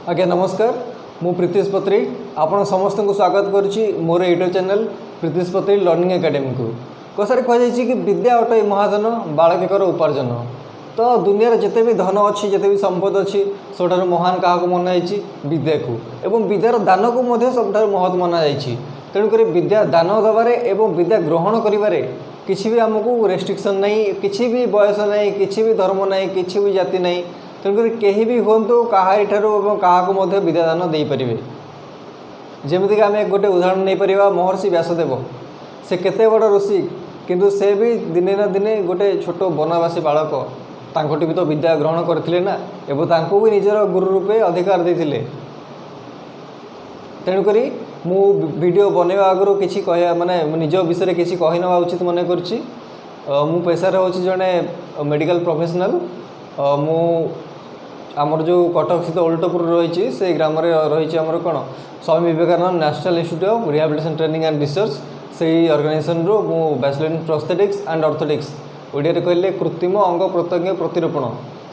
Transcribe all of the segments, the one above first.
आज्ञा नमस्कार मु प्रीतिश पत्री आपण समस्त को स्वागत करुच्ची मोर यूट्यूब चैनल प्रीतिश पत्री लर्निंग एकेडमी को कथार कहुई कि विद्या अटई महाजन बालकेकर उपार्जन। तो दुनिया जिते भी धन अच्छी जिते भी संपद अच्छी सबुठ महान क्या मनाई विद्या को एवं विद्यार दान को सबुठ महत मना जाइए। तेणुक विद्या दान दबारे एवं विद्या ग्रहण करिबारे किसी भी आमको रेस्ट्रिक्शन नहीं, किसी भी बयस नहीं, किसी भी धर्म नहीं, किसी भी जाति नहीं। तेणुक कहीं भी हूँ कहारी क्या विद्यादान दे पारे। जमीक आम गोटे उदाहरण नहीं पार महर्षि व्यासदेव से केते बड़ ऋषि किंतु से भी दिने ना दिने गोटे छोट वनवासी बालक तांकोटी भी तो विद्या ग्रहण करथिले ना एवं तांको भी निजर गुरु रूपे अधिकार देथिले। तेणुक मु वीडियो बनवा आगु किसी कह माने निज विषय किसी कही ना उचित मन करुच्ची। मु पेशार हूँ जड़े मेडिकल प्रोफेशनल। मु आमर जो कटक स्थित ओल्टपुर रही से ग्राम रही आमर कौन Swami Vivekananda national institute of rehabilitation training and research से ऑर्गेनाइजेशन रो मु bachelor in prosthetics and orthotics Odia कहले कृत्रिम अंग प्रत्यंग प्रतिरूपण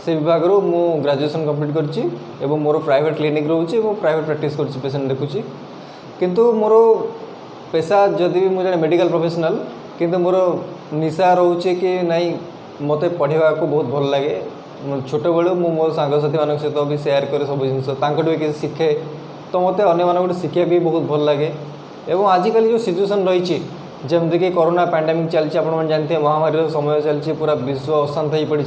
से विभाग मु ग्रेजुएशन कंप्लीट करछि एवं मोर प्राइवेट क्लिनिक रोचे और प्राइवेट प्रैक्टिस करछि पेशेंट देखुछि। किंतु मोर पेशा जदि भी मुझे मेडिकल प्रोफेशनल किंतु मोर निशा रोचे कि नहीं मते पढ़ा को बहुत भल लगे। छोट बेलू मु मो सांगसाथी मान सहित भी सेयार करे सब जिन भी किसी शिखे तो मत अन्य शिखा भी बहुत भल लगे। एवं आजिकल जो सिचुएसन रही जमीक कोरोना पैंडेमिक चलती आप जानते हैं महामारी समय चलती पूरा विश्व अशांत हो पड़ी।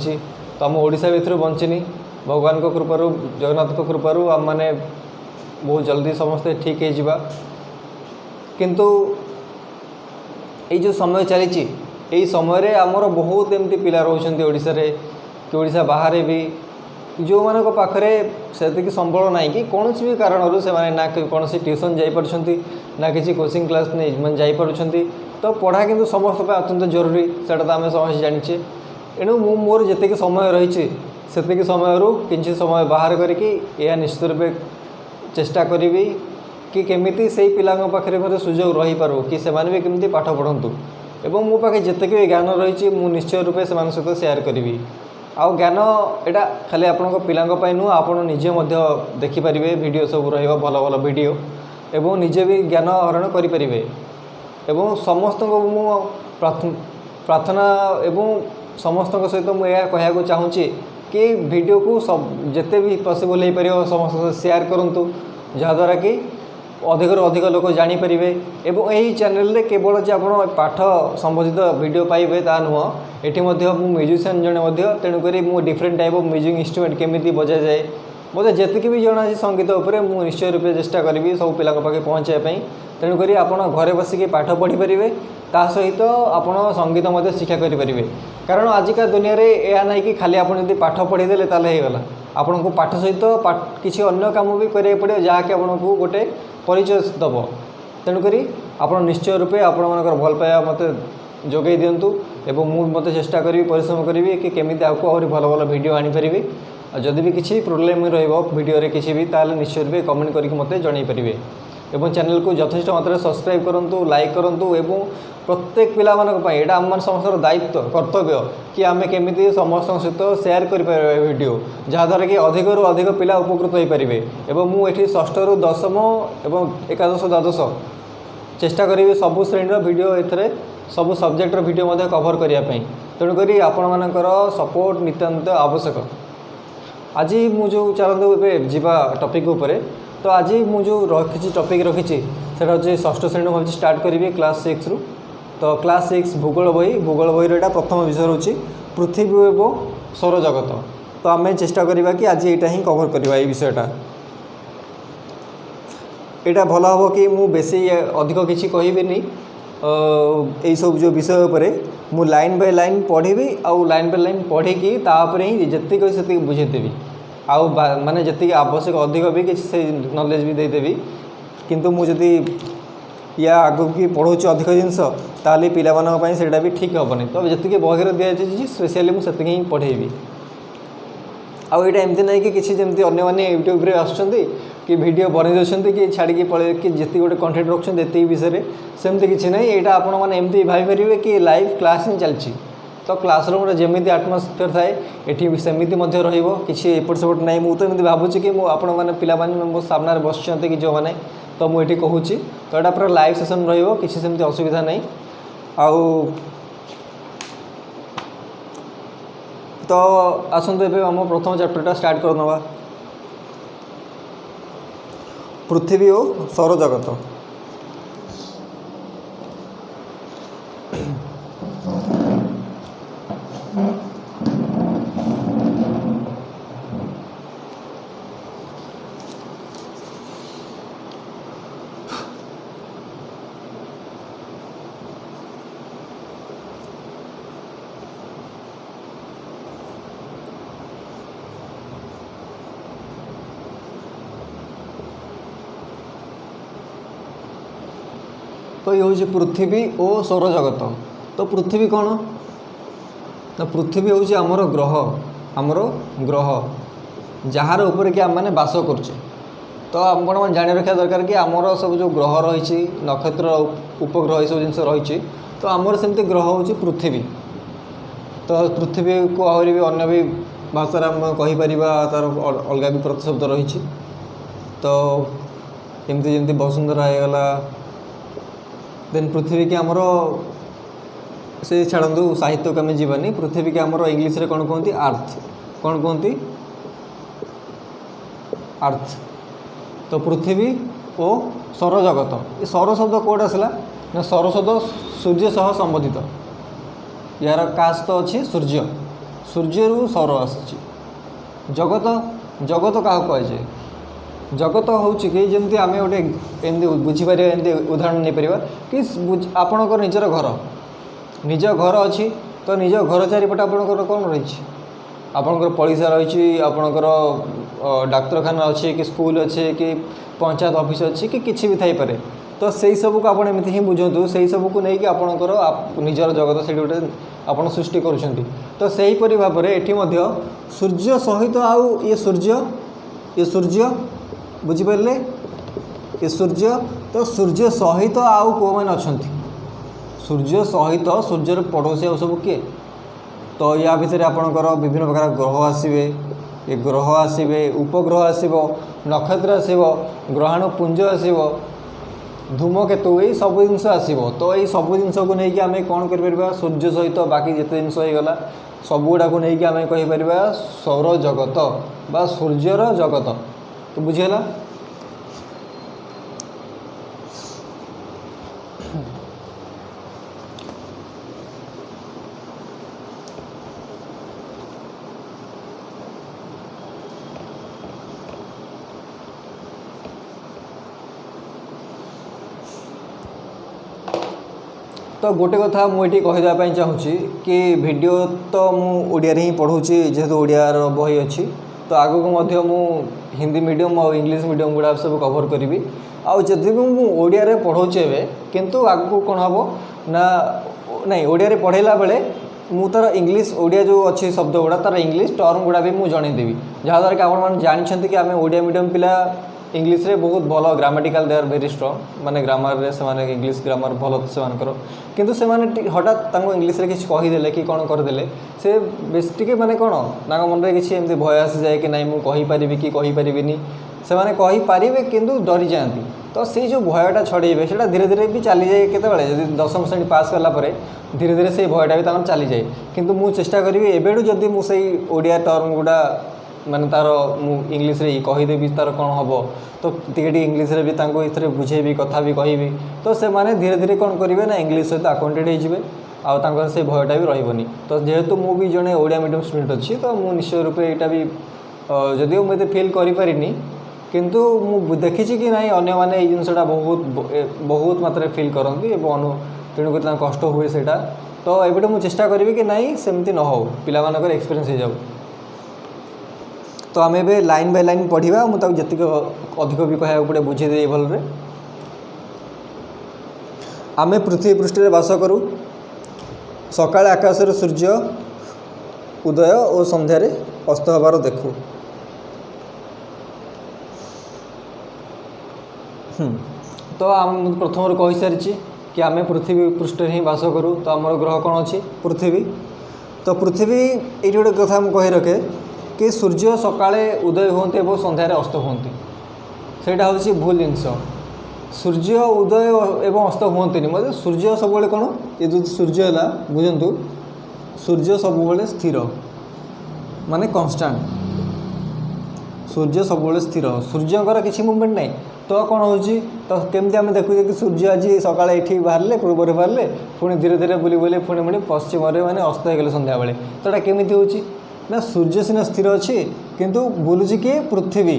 तो आम ओडिशा भीतर बंचनी भगवान को कृपारू जगन्नाथ को कृपारू आम मैंने बहुत जल्दी समस्ते ठीक है जावा। किंतु ये जो समय चली यही समय आमर बहुत एमती पिला रोचंती ओडिशा रे कि ओडिशा बाहर भी जो मान पाखे से संबल ना कि कौन भी कारण से ना कौन ट्यूशन जापी ना किसी कोचिंग क्लास नहीं जापी। तो पढ़ा किंतु समस्त अत्यंत जरूरी से आम समस्त जाचे। एणु मु मोर जी समय रही से समय कि समय बाहर करके निश्चित रूपे चेष्टा करी कि केमिति से पिला पाखे सुजोग रही पारू कि से भी केमिति पाठ पढ़ंतु एवं मो पाखे जितक भी ज्ञान रही मु निश्चय रूपे से सहित सेयार करी। आउ ज्ञान एटा खाली आपण पिलांपाई नुह आप निजे देखिपारे वीडियो सब रहा भल भल वीडियो एवं निजे भी ज्ञान आहरण करें। एवं समस्त को मु प्रार्थना एवं समस्त सहित मुझे कहना चाहूँगी कि वीडियो को सब जिते भी पॉसिबल हो पार समस्त शेयर करूँ जहाद्वारा कि अधिक अधिक लोक जानीपर। एवं यही चैनल केवल जे आप पाठ संबंधित वीडियो पाइबे ता नुह एटी म्यूजिशियन जड़े तेणुक मु different type of music instrument केमी बजा जाए मत जी भी जना संगीत उपर मु निश्चय रूपे चेष्टा करी सब पिला पाखे पहुँचाई। तेणुक आप घरे बसिक पाठ पढ़ी पारे ता सहित आप संगीत शिक्षा करें। कारण आजिका दुनिया रे यह ना कि खाली आप पाठ पढ़ीदे होगला आपन को पाठ सहित किसी अन्य काम भी करा पड़े जहाँकि आपको गोटे परिचय दब। तेणुक आप निश्चय रूपे आपण भल पाया मत जोगे दिंतु एवं मु मत चेष्टा करी परिश्रम करी कि केमी आपको आहरी भल भल वीडियो आनीपारि। जदि भी किसी प्रोब्लेम वीडियो रे किसी भी ताल निश्चय रूपे कमेंट करके मत जन पारे। एवं चैनल को यथेष्ट मात्रा सब्सक्राइब करूँ लाइक करूँ एवं प्रत्येक पिला यहाँ आम समस्त दायित्व कर्तव्य कि आम केमी समस्त सहित सेयार कर वीडियो जहाद्वारा कि अधिकरू अधिक पिला उपकृत हो पारे। एवं मुझे षष्ठ रु दशम एवं एकादश द्वादश चेष्टा करी सबु श्रेणी वीडियो एथरे सबु सब्जेक्टर वीडियो कवर करने। तेणुक आपण मानकर सपोर्ट नितांत आवश्यक। आज मुझे चलते ए जावा टपिक उपरे। तो आज मुझे रखी टपिक रखी से षष्ठ श्रेणी भाई स्टार्ट करी क्लास 6 रु। तो क्लास 6 भूगोल बही एटा प्रथम विषय रोचे पृथ्वी एवं सौरजगत। तो आम चेष्टा करवा कि आज यहाँ ही कवर करवा विषयटा यहाँ भल हम कि मु बेसी अधिक किसी कहबी यही सब जो विषय उपरे मु लाइन बाय लाइन पढ़ी आउ लाइन बाय लाइन पढ़ी ही जी से बुझेदेवी आउ माने जी आवश्यक अधिक भी किसी नॉलेज भी देदेवी। किंतु मुझे या आगू की पढ़ाऊँ अधिक जिनस ताली पिला सेटा भी ठीक हेनी। तो जी बहिर दि स्पेशली मुझे ही पढ़ेबी। आउ यहाँ एमती ना कि किसी जमी अन्य यूट्यूब रे आसुँच कि वीडियो बन दे कि छाड़ी पड़े कि जी गोटे कंटेंट रखुच्च ये विषय सेमती किसी ना यहाँ आपण मैंने एमती भाई कि लाइव क्लास ही चलती तो क्लासरूम जमी आटमोस्फियर थाए ये सेमती रही किसी एपट सेपट ना मुझे तो एमती भावुँ कि आपण मैंने पिला मो सामने बस कि जो मैंने तो मुझे कहूँ तो यहाँ पूरा लाइव सेसन रही असुविधा नहीं आउ तो आसतु ए आम प्रथम चैप्टरटा स्टार्ट कर नवा पृथ्वी और सौरजगत। तो ये हूँ पृथ्वी और सौरजगत। तो पृथ्वी कौन ना पृथ्वी हूँ आमर ग्रह जार ऊपर कि आम मैंने बास करुचे। तो आपण जान रखा दरकार कि आमर सब जो ग्रह रही नक्षत्र उपग्रह सब जिन रही तो आमर सेमती ग्रह हूँ पृथ्वी। तो पृथ्वी को आहरी भी अन्य भी भाषा कहीपर तार अलग भी प्रतिशब्द रही। तो एमती जमी वसुंधरा होगला देन पृथ्वी की आमर से छाड़ू साहित्य को आम जीवानी पृथ्वी की आमर इंग्लीश रे कौन कहती अर्थ कौन कहती अर्थ। तो पृथ्वी और सौरजगत ये सौर शब्द कौट आसला ना सौर शब्द सूर्य सह संबंधित यार काश तो अच्छी सूर्य सूर्य रु सौर आसी जगत जगत क्या कहुए जगत हूँ कि जमी आम गोटे एमती बुझीपर एमती उदाहरण नहीं पार कि आपणकर निजर घर निज घर अच्छी तो निज घर चारिपटे आपणकर कौन रही आपणकर पड़ीसा रही आपणकर डाक्तरखाना अच्छी कि स्कूल अच्छे कि पंचायत ऑफिस अच्छी कि किसी भी थाईपे। तो से सब को आप एमती ही बुझुँ से सब को लेकिन आपणकर निजर जगत से गोटे आप सृष्टि करुँच। तो सहीपरी भाव में ये सूर्य सहित आउ ये सूर्य बुझिपारे ये सूर्य तो सूर्य सहित आउ कौ मैंने अच्छा सूर्य सहित सूर्यर पड़ोसी आ सब किए। तो या भितर आपणकर विभिन्न प्रकार ग्रह आसवे ये ग्रह आसवे उपग्रह आसव नक्षत्र आसव ग्रहाणुपुंज आसव धूमकेतु ये सब जिन आसव। तो ये सब जिन को लेकिन आम कौन कर सूर्य सहित बाकी जिते जिन होगा सब गुड़ा को लेकिन आम कहीपर सौर जगत बा सूर्यर जगत। तो बुझीगला तो गोटे कथा मुझे कहीदेवाई चाहूँगी कि वीडियो तो मुझे ही पढ़ाऊँ जेहेतु ओडियार बही अच्छी तो आगक मु हिंदी मीडियम और इंग्लिश मीडियम गुड़ा सब कवर करी आदि भी मुझे पढ़ाऊे एवं किंतु आगक कौन हम ना नहीं ओडिया पढ़ेला बेले मु तार इंग्लिश ओडिया जो अच्छी शब्द गुड़ा तार इंग्लिश टर्म गुड़ा भी मुझे जनईदेवी जहाँद्वारा कि आप जानते कि आम ओडिया मीडियम पिला इंग्लिश रे बहुत भल grammatical they are very strong माने ग्रामर रे से इंग्लिश ग्रामर भल से किंतु से हठात इंग्लिश रे किसी कहीदेले कि कौन करदे से बेस टे माने कौन मन में किसी एमती भय आसी जाए कि नहीं मुझे कहीपरि कि कहीपरि से कहीपरि किंतु डरी जाती। तो से जो भयटा छड़े से धीरे धीरे भी चली जाए केतबेले जब 10वीं श्रेणी पास कलापर धीरे धीरे से भयटा भी चली जाए किंतु मु चेष्टा करी एबेडू जदि मुझे ओडिया टर्म गुड़ा माने तार मु इंग्लिश रे कहीदेवी तार कौन हम तो टी इंग्लिश रे भी ये बुझेबी कथा भी कहि तो से माने धीरे धीरे कौन करेंगे ना इंग्लिश सहित आक्वांटेड होइजिबे आउ तांकर से भयटा भी रहिबनी। तो जेहेतु मु भी जड़े ओडिया मीडियम स्टूडेंट अच्छी तो मु निश्चय रूपे यहाँ भी जदिव मुझे फिल करें किंतु मु देखी कि नाई अन्य माने ये जिनसा बहुत मात्रा फिल करती तेणुक कष्ट हुए से तो ये मुझे चेष्टा करी कि नाई सेमती न हो पिलामानकर एक्सपीरियंस हो जाऊ। तो आम ए लाइन बाय लाइन पढ़ा मुझे जी अधिक भी कह पड़े बुझेदे भलरे। आम पृथ्वी पृष्ठ में बास करूँ सकाଳେ आकाशर सूर्य उदय और संध्यार अस्त हबार देखू। तो आम प्रथम कही सारी कि आम पृथ्वी पृष्ठ ही बास करूँ। तो आमर ग्रह कौन अच्छी पृथ्वी तो पृथ्वी ये गोटे कथा मुझे कही रखे कि सूर्य सकाळे उदय होते और संध्यारे अस्त होती सेटा हूँ भूल जिनस सूर्य उदय एवं अस्त होती मतलब सूर्य सब कौन ये जो सूर्य है बुझंतु सूर्य सब स्थिर माने कांस्टेंट सूर्य सब स्थिर सूर्यंकर किसी मुवमेंट नहीं तो कौन हो तो केमती आम देखुचे कि सूर्य आज सकाଳେ ये बाहर पूर्व बाहर पुणी धीरे धीरे बुली बुली पुणी पुणी पश्चिम माने अस्त हो संध्या बेले तो यहाँ केमी हो ना सूर्य सीना स्थिर अच्छी किंतु बुलूची किए पृथ्वी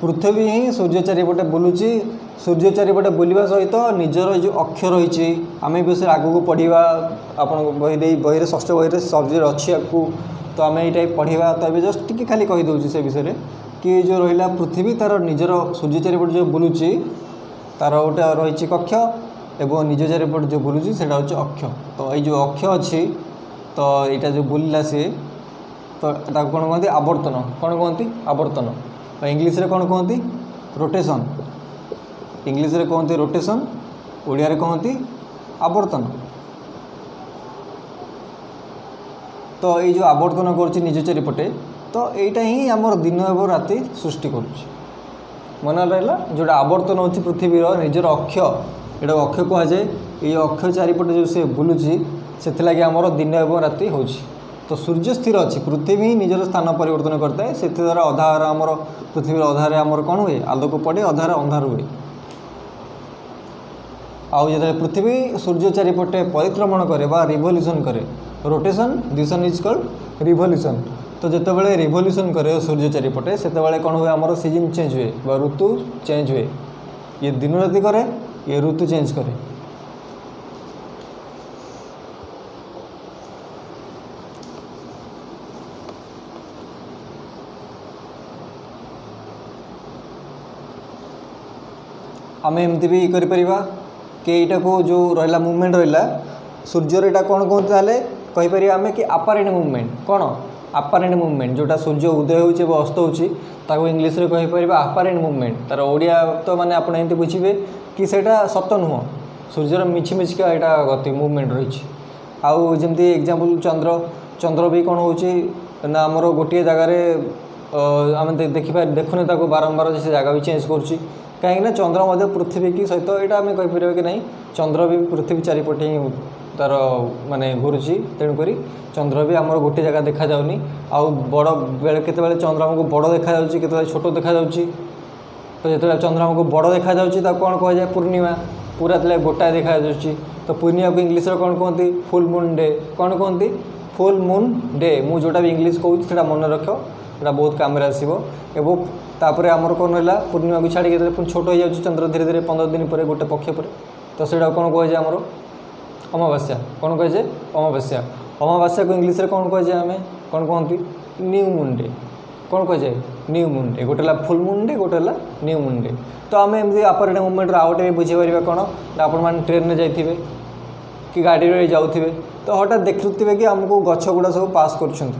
पृथ्वी ही सूर्य चारिपटे बुलूची सूर्य चारिपटे बुलवा सहित निजर जो अक्ष रही आम विषय आगू पढ़ा आप बही षष्ठ बही सब्जेक्ट अच्छी आपको तो आम ये पढ़ा तो ये जस्ट टी खाली कहीदे से विषय कि जो रहा पृथ्वी तार निजर सूर्य चारिपटे जो बुलूची तार गोटे रही कक्ष एवं निज चारिपटे जो बुलूची से अक्ष तो ये जो अक्ष अच्छी तो यहाँ जो बुलला सी तो कौन कहते आवर्तन कौन कहती आवर्तन इंग्लीश रे कौन कहती रोटेशन इंग्लीश रे कहते रोटेशन ओडिया रे कहती आवर्तन तो ये जो आवर्तन कर निज चारिपटे तो यहीटा ही आमर दिन एवं राति सृष्टि करुच्ची मन रहा जोटा आवर्तन हो पृथ्वीर निजर अक्ष यहाँ अक्ष कहुए ये अक्ष चारिपटे जो से बुलूची से आमर दिन एवं राति हो तो सूर्य स्थिर अच्छी पृथ्वी ही निजर स्थान परिवर्तन करता है से द्वारा अधार आमर पृथ्वी अधारे आमर कौन हुए आलोक पड़े अधार अंधार हुए आउ जो पृथ्वी सूर्य चारिपटे परिक्रमण करे बा रिवोल्यूशन करे rotation this is called revolution तो जितेबाला रिवोल्यूशन करे सूर्य चारिपटे से कौन हुए आमर सीजन चेंज हुए ऋतु चेंज हुए ये दिन राति करे ये ऋतु चेंज करे आम एमती भी करें कि यहाँ को जो रहा मुवमेंट रहा सूर्यर यहाँ कौन कहते कहीपर आम कि आपारेंट मुवमेंट कौन आपारेंट मुवमेंट जोटा सूर्य उदय हो अस्त हो इंग्लीश रे कहीपर आपारेंट मुवमेंट तार ओडिया तो माने आप एमती बुझे कि सेटा सत नुह सूर्यर मिछि मिछिका यहाँ गति मुवमेंट रही आउ जमती एग्जांपल चंद्र चंद्र भी कौन हो ना आमर गोटे जगार आम देखिए देखुने बारंबार से जगह भी चेंज कर कहीं चंद्र पृथ्वी की सहित यहाँ आम कहीपर कि नहीं चंद्र भी पृथ्वी चारिपटे ही तार माने घुरुची तेणुक चंद्र भी आमर गोटे जगह देखा जाऊनी आउ बड़ बेले केते चंद्र आमको बड़ देखा जाउची छोट देखा जाउची तो जो चंद्र आमको बड़ देखा जाउची ता कौन कह जाए पूर्णिमा पूरा तले गोटाए देखा जाउची तो पूर्णिमा को इंग्लीश कौन कहती फुल मून डे कौन कहती फुल मून डे मु जोटा भी इंग्लीश कहूँ से मन रख यहाँ बहुत काम आसो एवं तापर आमर कौन रहा पूर्णिमा को छाड़ी पुणी छोट हो जाए चंद्र धीरे धीरे 15 दिन पर गोटे पक्ष पर तो से कौन कहे आमर अमावास्या कौन कहे अमावास्या अमावास्या को इंग्लीश कौन कहे आम कौन कहती न्यू मून डे कौन कहे न्यू मून डे गोटे फुल मून डे गोटे न्यू मून डे तो आम एमती आपारेंट मुवमेंट आउटे बुझीपर कौन आपण ट्रेन में जाइए कि गाड़ी रे जाऊे तो हठात देखुवे कि आमको गछ गुड़ा सब पास कर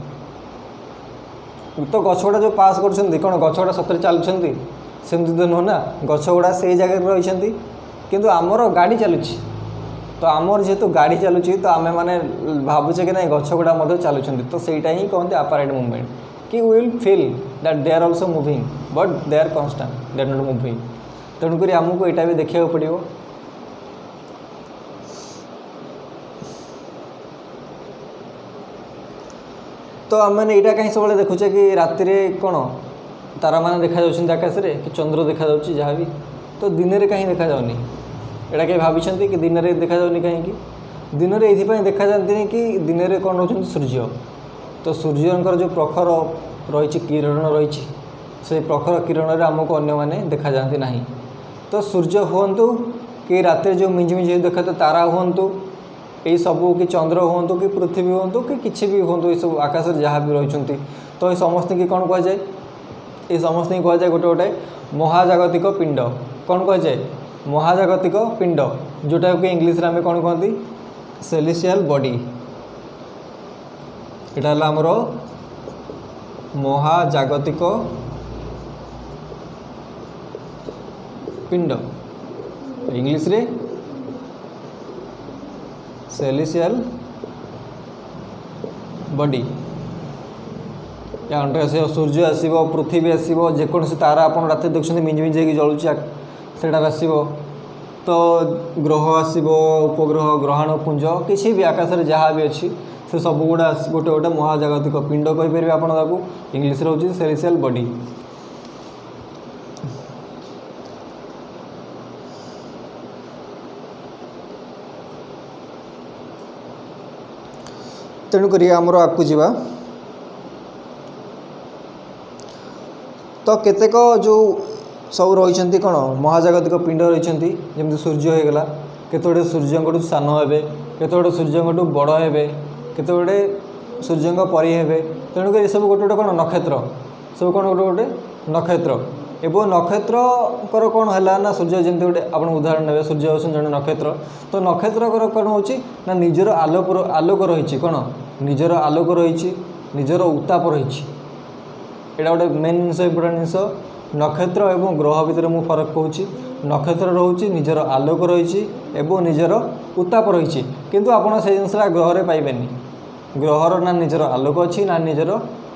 तो गछ गुड़ा जो पास कर कौन गछ गुड़ा सतरे चलुँच सेमती तो नुह ना गछ गुड़ा से जगह रही किंतु आमर गाड़ी चलुची तो आमर जेहेतु गाड़ी चलुची तो आम मैंने भावुचे कि नहीं गछ गुड़ा चलुँच तो सहीटा ही कहते आपारेंट मुवमेंट कि will feel that they are also moving but they are constant they are not moving तेणुक आमको यहाँ भी देखा पड़ो तो आम मैंने यहाँ कहीं सब देखुचे कि राति कौन तारा मैंने देखा आकाश में कि चंद्र देखा जहाँ भी तो दिन में कहीं देखा जाऊनी यहाँ कहीं भाई कि दिन में देखा जाऊनी कहीं दिन में ये देखा जाती कि दिन में कौन रोच सूर्य तो सूर्यंकर जो प्रखर रही किरण रही से प्रखर किरण में आमको अन्य मैंने देखा जाती ना तो सूर्य हूँ कि रात जो मिंज मिंज देखा तारा हूँ यही सबू कि चंद्र हूँ कि पृथ्वी हूँ कि किसी भी हूँ ये सब आकाश जहाँ भी रही तो ये समस्त की कौन कहुए ये समस्त कहुए गोटे गोटे महाजागतिक पिंड कौन कहुए महाजागतिक पिंड जोटा कि इंग्लीश आम कौन कहती सेलेसियल बॉडी यहाँ है आमर महाजागतिक पिंड इंग्लीश रे सेलेसियल बॉडी या अंडर आस सूर्य आसो पृथ्वी आसो जेकोसी तारा आप रात देखते मिंज मिंज जलुची से आसो तो ग्रह आसो उपग्रह ग्रहाणुपुंज किसी भी आकाश में जहाँ भी अच्छी से सब गुड़ा गोटे गोटे महाजागतिक पिंड कहीपर आपको इंग्लीश हूँ सेलेसियल बॉडी। तेणुक आमर आगू जा तो केतेक जो सब रही कौन महाजागतिक पिंड रही जमी सूर्य होगला केतोटे सूर्य सान हे केतोटे सूर्य बड़ हे केतोटे सूर्य परी हे तेणुक ये सब गोटे गोटे कौन नक्षत्र सब कौन गोटे गोटे नक्षत्र एवं नक्षत्र कौन है ना सूर्य जमी गोटे आप उदाहरण ने सूर्य होती जड़े नक्षत्र तो नक्षत्र कौन हो निजर आलोक रही कौन निजर आलोक रही निजर उत्ताप रही यहाँ गोटे मेन जिनस इम्पोर्टाट जिनस नक्षत्र एवं ग्रह भितर मु फरक कहूँ नक्षत्र रोचे निजर आलोक रही निजर उत्ताप रही किंतु आपड़ से जिनसा ग्रह में पाइबे ग्रहर ना निजर आलोक अच्छी ना निजर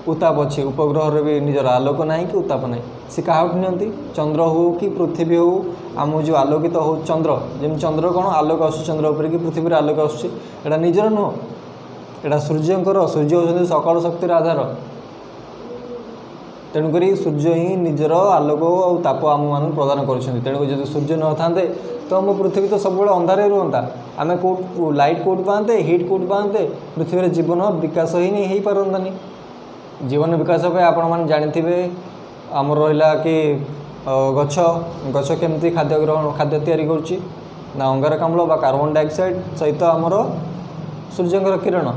उत्ताप अच्छी उपग्रह भी निजर आलोक ना कि उत्ताप ना सी क्या नि चंद्र हो कि पृथ्वी हो आम जो आलोकित हो चंद्र जमी चंद्र कौन आलोक आंद्र उपर कि पृथ्वी आलोक आसटा निजर नुह यहाँ सूर्यंकर सूर्य होती सकाल शक्तिर आधार तेणुक सूर्य ही निजर आलोक और ताप आम मान प्रदान कर सूर्य न था तो आम पृथ्वी तो सब अंधारे रुहता आम कौ लाइट कौट पाते हिट कौट पाते पृथ्वी जीवन विकास ही नहीं हो पारतानी जीवन विकास आपण जाथे आमर रहा कि गछ गछ केमती खाद्य ग्रहण खाद्य तैयारी करुच्ची ना अंगारकाम्ल बा कार्बन डाइऑक्साइड सहित आमर सूर्यंकर किरण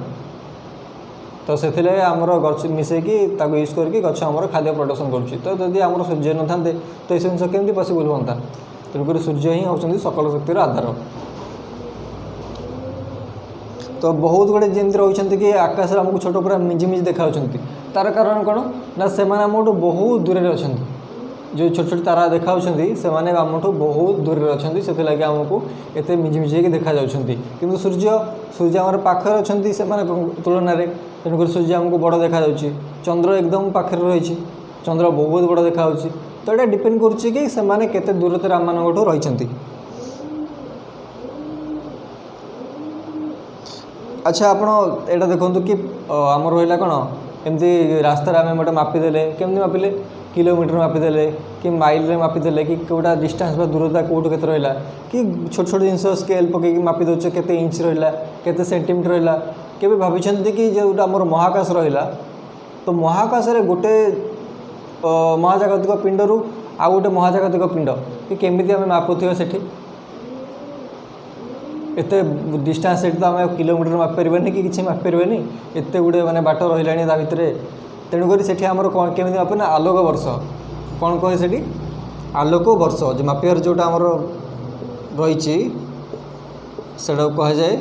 तो से आमर गच मिसेकी यूज करके गच आमर खाद्य प्रोडक्शन करुच्ची तो जदि आमर सूर्य न था तो ये जिन केमती पॉसिबल होता तेणुक सूर्य ही होती सकल शक्तिर आधार। तो बहुत गुड़े जमी रही कि आकाश आमको छोट पूरा मिंज मिंज देखा तार कारण कौन ना से बहुत दूर में अच्छा जो छोट छोट तारा देखा से आमठू बहुत दूर में अच्छा से लगे आमको एत मिंज मिंज देखा कि सूर्य सूर्य आम पाखे अच्छा से तुलन में तेणुक सूर्य आमको बड़ देखा चंद्र एकदम पाखे रही चंद्र बहुत बड़ देखा तो ये डिपेंड करुच्ची कि से दूरतार आम रही। अच्छा आप एटा देखो कि आम रहा कौन एमती रास्तार आम गोटे मापिदेले केमती मापिले किलोमीटर मापिदेले कि माइल मापिदेले कि कौटा डिस्टेंस दूरता कौटू के रहा कि छोट छोट जिन स्केल पकई मापी दौचे के इंच रहा के सेंटीमीटर रहा के भाई कि जो आम महाकाश रहा तो महाकाश गोटे महाजागतिक पिंड रु आ गोटे महाजागतिक पिंड कि केमी आम मापुवा से एत डिस्टेंस से तो आम किलोमीटर मापिपारे कि किसी मापिपारे एत गुड़े मैंने बाट रहा भितर तेणुक से कौन केमी मापे आलोक वर्ष कौन कहे से आलोक वर्ष जो मापिबार जोटा आमर रही कह जाए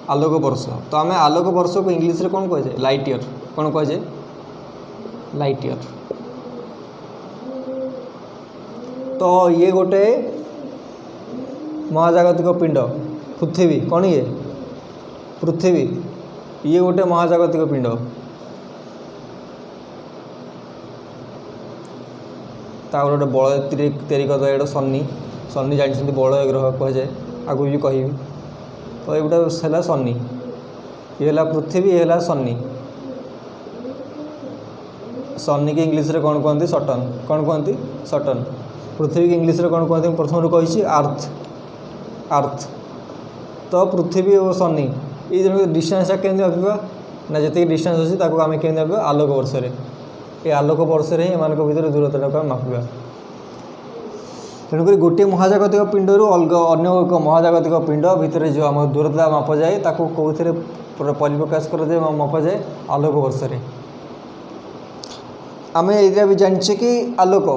आलोक वर्ष तो आम आलोक वर्ष को इंग्लीश कौन कह जाए लाइट ईयर कौन कह जाए लाइट ईयर। तो ये गोटे महाजागतिक पिंड पृथ्वी कौन ये पृथ्वी ये गोटे महाजागतिक पिंड गोटे बल तैयारी करदे शनि शनि जानते बल ग्रह कह जाए आगु भी कह तो ये गोटे है शनि ये है पृथ्वी ये है शनि शनि की इंग्लीश रे कौन कहते सटन कौन कहते सटन पृथ्वी की इंग्लीश रे कौन कहते प्रथम कही अर्थ अर्थ तो पृथ्वी और शनि ये डिस्टेंस केमती मापा ना जी डिस्टेंस अच्छी आम केमती मापा आलोक वर्ष ये आलोक वर्ष ही एम भर दूरता को मापा तेणुक गोटे महाजागतिक पिंड रु अलग अन्य एक महाजागतिक पिंड भितर जो आम दूरता मापा जाए कौन परिप्रकाश कर मापा जाए आलोक वर्ष आम ये भी जाने कि आलोक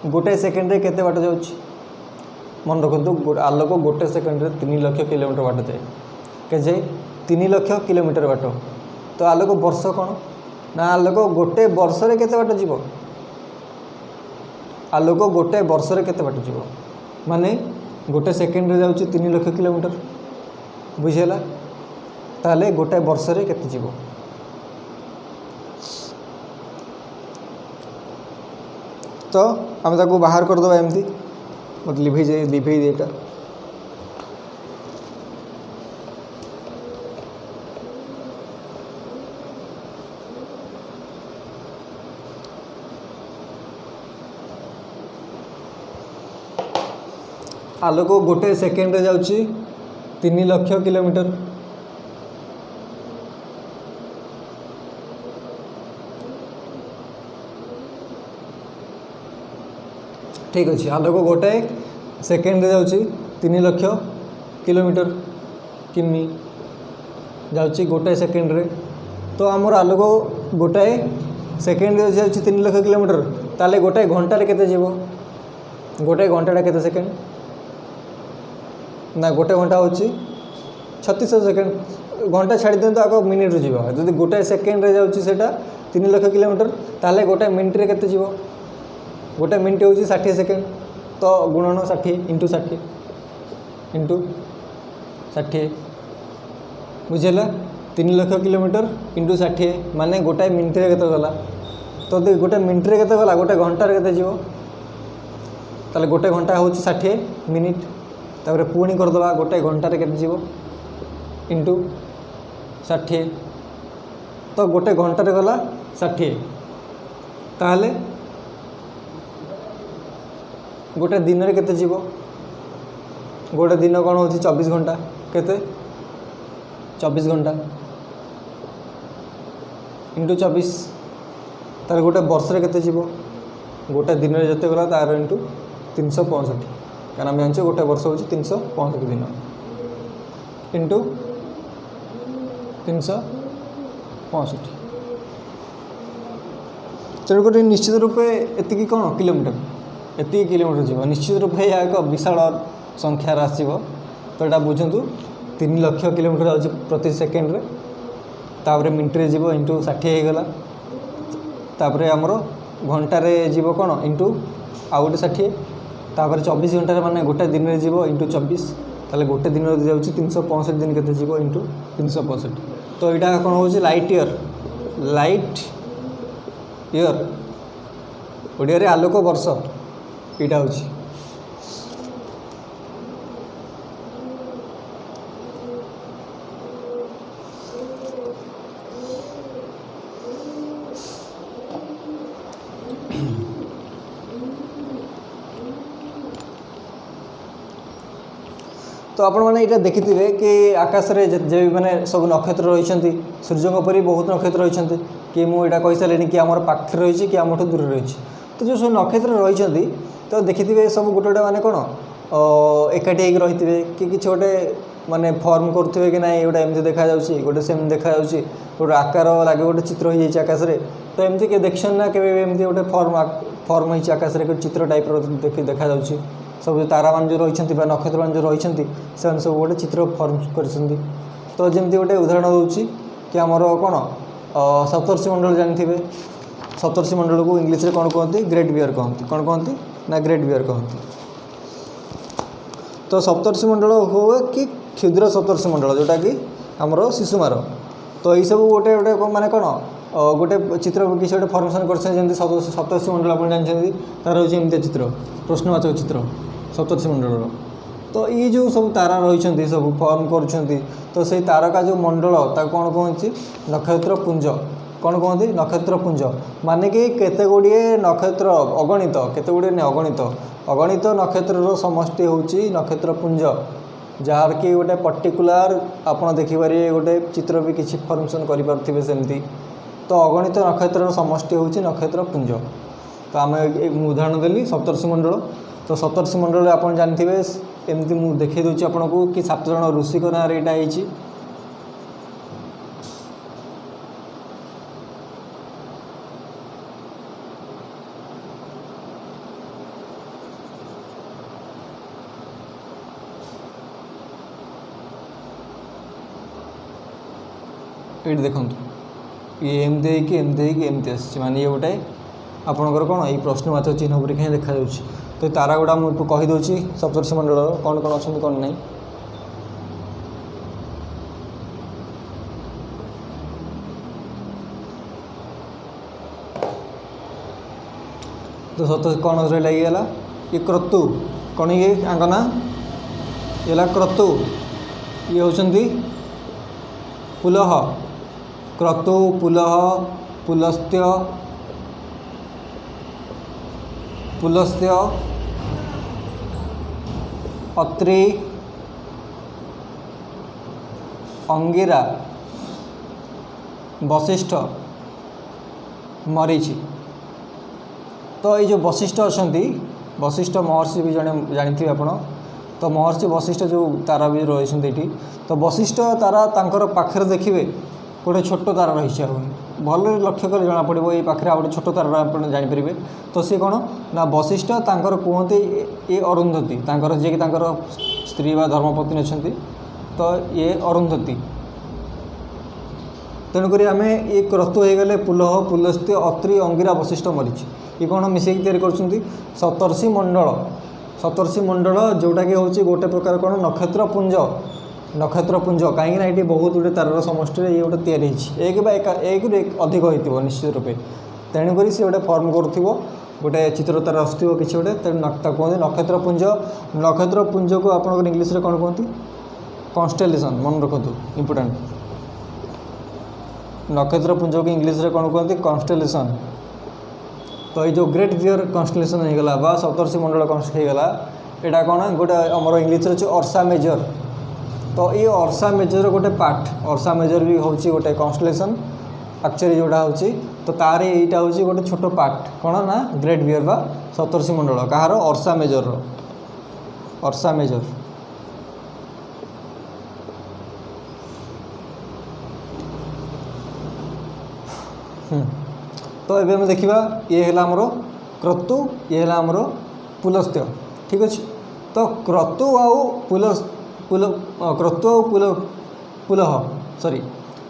गोटे सेकेंड केते बाट जाऊँ मन रखु आलोक गोटे सेकेंड 3 लाख किलोमीटर बाट जाए के जाए 3 लाख किलोमीटर बाट तो आलोक वर्ष कौन ना आलोक गोटे वर्ष रे केते बाट जीव आलोक गोटे वर्ष रे केते बाट जीव माने गोटे सेकेंड रे जाउची 3 लाख किलोमीटर बुझेला ताले गोटे वर्ष रे केते जीव तो आम ताको बाहर करदे एमती मत लिभे दिएटा आलोक गोटे सेकेंड रे जाउची 3 लाख किलोमीटर। ठीक अच्छे आलोक गोटे सेकेंड रे जाउची 3 लाख किलोमीटर किमी जाउची गोटे सेकेंड रे। तो आमर आलोक गोटाए सेकेंड रे जाउची 3 लाख किलोमीटर ताले गोटे घंटा रे केते जीवो गोटे घंटा केते सेकेंड ना गोटे घंटा होची 3600 सेकेंड घंटा छाड़ी दियंतु आग मिनिट रे जीवो जदि गोटे सेकेंड रे जाउची सेटा 3 लाख किलोमीटर ताले गोटे मिनिट रे केते जीवो गोटे मिनिट होची 60 सेकेंड तो गुणन 60 इंटू 60 इंटू 60 बुझेला 3 लाख किलोमीटर इंटू 60 माने गोटे मिनिट रे केते गला तो गोटे मिनिट रे केते गला गोटे घंटा रे केते जीवो ताले गोटे घंटा होची 60 मिनिट तापर पुणी करदे गोटे घंटा रे केते जीवो इंटू 60 तो गोटे घंटा रे गला 60 ताहले गोटे दिन रे केते जीवो गोटे दिन कौन होची 24 घंटा केते 24 घंटा इंटू 24 तार गोटे वर्ष रे केते जीवो गोटे दिन रे जते गला तार इंटू 365 कारण आम जान गोटे वर्ष होची 365 दिन इंटू 365 तेणुक निश्चित रूपे एति कौन किलोमीटर एति किलोमीटर जीव निश्चित रूपे यह एक विशाल संख्यार आसो तो यहाँ बुझु 3 लाख किलोमीटर आज प्रति सेकेंड रे तापर मिनिट रे जीव इंटू 60 होगला तापर आमर घंटारे जीव कौन इंटू आउ गोटे 60 तापर 24 घंटा माने गोटे दिन रे जीव इंटू 24 ताले गोटे दिन जाउची 365 दिन केते जीव इंटू 365 तो यहाँ कौन हो लाइट ईयर ओडिया रे आलोक वर्ष यहाँ हूँ तो आपण मैंने ये देखी कि आकाश रे जे मैंने सब नक्षत्र रही सूर्य परी बहुत नक्षत्र रही कि मुझा कही सारे कि आम पाखे रही कि आम दूर रही तो जो सब नक्षत्र रही तो देखी सब गोटे गोटे माने कौन एकाठी होगी रही थे कि किसी गोटे माने फॉर्म करुवे कि ना गोटे एमती देखा गोटे सेम देखा गोटे आकार लगे गोटे चित्र हो जाए आकाश रे तो एमती किए देखन ना केमती गोटे फॉर्म होती आकाश रे चित्र टाइप देखा सब तारा मान जो रही नक्षत्र मान जो रही से सब गोटे चित्र फॉर्म कर तो जमती गोटे उदाहरण दूसरी कि आमर कौन सप्तर्षि मंडल जानते सप्तर्षि मंडल को इंग्लीश रे कौन कहते ग्रेट बियर कहते कौन कहते ना ग्रेट बियर कहते तो सप्तर्षि मंडल हो कि क्षुद्र सप्तर्षि मंडल जोटा कि आमर शिशुमार तो ये सब गोटे गोटे माने कौन गोटे चित्र किसी गोटे फर्मेसन कर सप्तर्षि मंडल आप जानते तार हूँ एमती चित्र प्रश्नवाचक चित्र सप्तर्षि मंडल तो ये जो सब तारा रही सब फर्म कर तो से तारका जो मंडल कौन कहते नक्षत्र पुंज कौन कहते नक्षत्र पुंज माने कि केते गुड़िए नक्षत्र अगणित केते गुड़िए अगणित अगणित नक्षत्र समष्टि होची नक्षत्र पुंज जार कि गोटे पर्टिकुलार आपड़ देखिपारे गोटे चित्र भी किसी फर्मेसन करें सेमती तो अगणित नक्षत्र समष्टि होची नक्षत्र पुंज तो आम उदाहरण देली सप्तर्षि मंडल तो सप्तर्षि मंडल आप जानते एमती मुझे देखी दूसरी आपन को कि 7 जन ऋषि ना यहाँ होती ये देखो ये एमती आसने ये गोटे आपणकर कौन ये प्रश्नवाचक चिन्ह परिका ही देखा तो तारा गुड़ा मुझे कहीदे सप्तर्षि मंडल कौन कौन अच्छा कौन नहीं तो सत कौन रहा ये क्रतु कौन ये आंकना ये क्रतु ये होती पुलह क्रतु पुलह पुलस्त्य पुलस्त्य अत्रि अंगिरा वशिष्ठ मरीचि। तो ये जो वशिष्ठ अच्छा वशिष्ठ महर्षि भी जड़े जानी आप तो महर्षि वशिष्ठ जो तारा भी रही तो वशिष्ठ तारा तांकर पाखरे देखिए गोटे छोट तारा रही भल लक्ष्य कर जना पड़ो ये पाखे गोटे छोट तारा आप जानीपर तो सी कौन ना वशिष्ठ तांकर कहते ये अरुंधति तांकर जी स्त्री व धर्मपत्नी अच्छा तो ये अरुंधति तेणुक आम ये क्रतु हो गले पुलह पुलस्त्य अत्रि अंगिरा वशिष्ठ मरीचि ये कौन मिसेक कर सप्तर्षि मंडल जोटा कि हूँ गोटे प्रकार कौन नक्षत्र पुंज कहीं ये बहुत गुटे तारार समष्टि ये गोटे तैयारी एक एक अधिक हो निश्चित रूपे तेणुक सी गोटे फर्म कर गोटे चित्र तार आसो कि गोटे कहते नक्षत्र पुंज को आप इंग्लीश कौन कहते कन्स्टेलेशन मन रखु इम्पोर्टाट नक्षत्र पुंज को इंग्लीश कौन कहते कन्स्टेलेशन। तो ये जो ग्रेट बियर कन्स्टेलेशन होगा बा सप्तर्षि मंडल होगा यहाँ कौन गोटे आम इंग्लीश अच्छे अर्सा मेजर तो ये अर्सा मेजर गोटे पार्ट अर्सा मेजर भी हूँ गोटे कन्स्टेलेशन एक्चुअली जोड़ा हूँ तो तार यहाँ हूँ गोटे छोट पार्ट कौन ना ग्रेट बियर बा सप्तर्षि मंडल कहार अर्सा मेजर अर्सा मेजर। तो ये आम देखा ये है आमर क्रतु ये है आमर पुलस्त्य ठीक अच्छे। तो क्रतु आउ क्रतु आउ पुलह सॉरी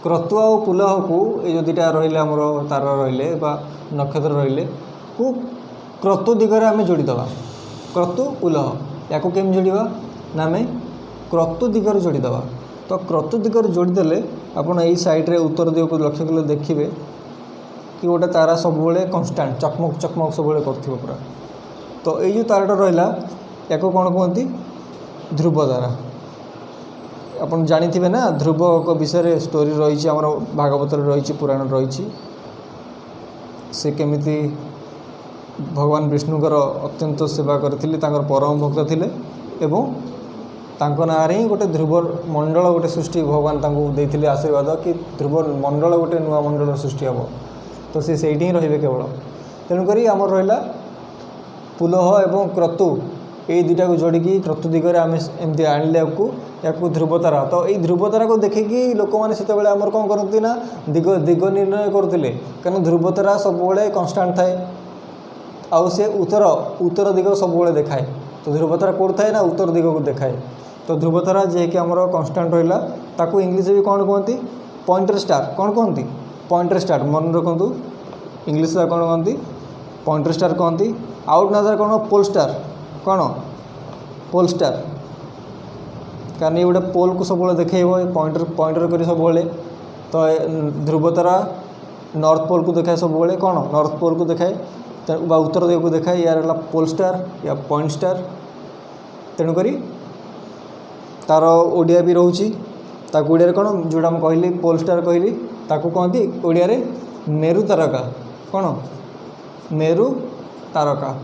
क्रतु आउ पुलह को ये जो दुटा रही आमर तार रही नक्षत्र रही को क्रतु दिगरे आम जोड़ीदे क्रतु पुलह या केम जोड़ा ना आम क्रतु दिगरे जोड़ीदे। तो क्रतु दिगरे जोड़ीदे आप सैड्रे उत्तर दिग को लक्ष्य कले देखिए कि गोटे तारा सब कन्स्टाट चकमक चकमक सब कर पूरा। तो ये जो ताराटा रहा या कौन कहती ध्रुव तारा आप जानी ना ध्रुव को विषय स्टोरी रही आम भागवत रही पुराण रही से केमिति भगवान विष्णुकर अत्यंत सेवा करथिले परम भक्त थिले एवं तांको ना रे गोटे ध्रुव मंडल गोटे सृष्टि भगवान तांको देथिले आशीर्वाद कि ध्रुव मंडल गोटे नुआ मंडल सृष्टि हम तो सी से ही रे केवल तेणुक आम रहा पुलह एवं क्रतु ये दुटा को जोड़िकी क्रतु दिगरे आम एमती आणले या ध्रुवतारा। तो ये ध्रुवतारा को देखिकी लोक मैंने से आमर कौन करती ना दिग दिग निर्णय करते कहीं ध्रुवतारा सब कन्स्टाट थाए आउ से उत्तर दिग सब देखाए। तो ध्रुवतारा कौट थाए ना उत्तर दिग को देखाए। तो ध्रुवतारा जी कि आमर कन्स्टाट रहा इंग्लीश भी कौन कहती पॉइंटर स्टार कौन कहती पॉइंटर स्टार मन रखु इंग्लीश कौन कहती पॉइंटर स्टार कहती आउट ना कौन पोल स्टार कौन पोल स्टार कारण ये गोटे पोल को सब देखे पॉइंटर कर सब तो ध्रुवतारा नॉर्थ पोल को देखाए सब कौन नॉर्थ पोल को देखाए उत्तर दिग को देखाए यार पोल स्टार या पॉइंट स्टार। तेणुक तार ओडिया भी रोचे ओडिया कौन जोड़ा मुझे कहली पोल स्टार कहली ताकू कहती ओडिया रे मेरु तारका कौन मेरु तारका।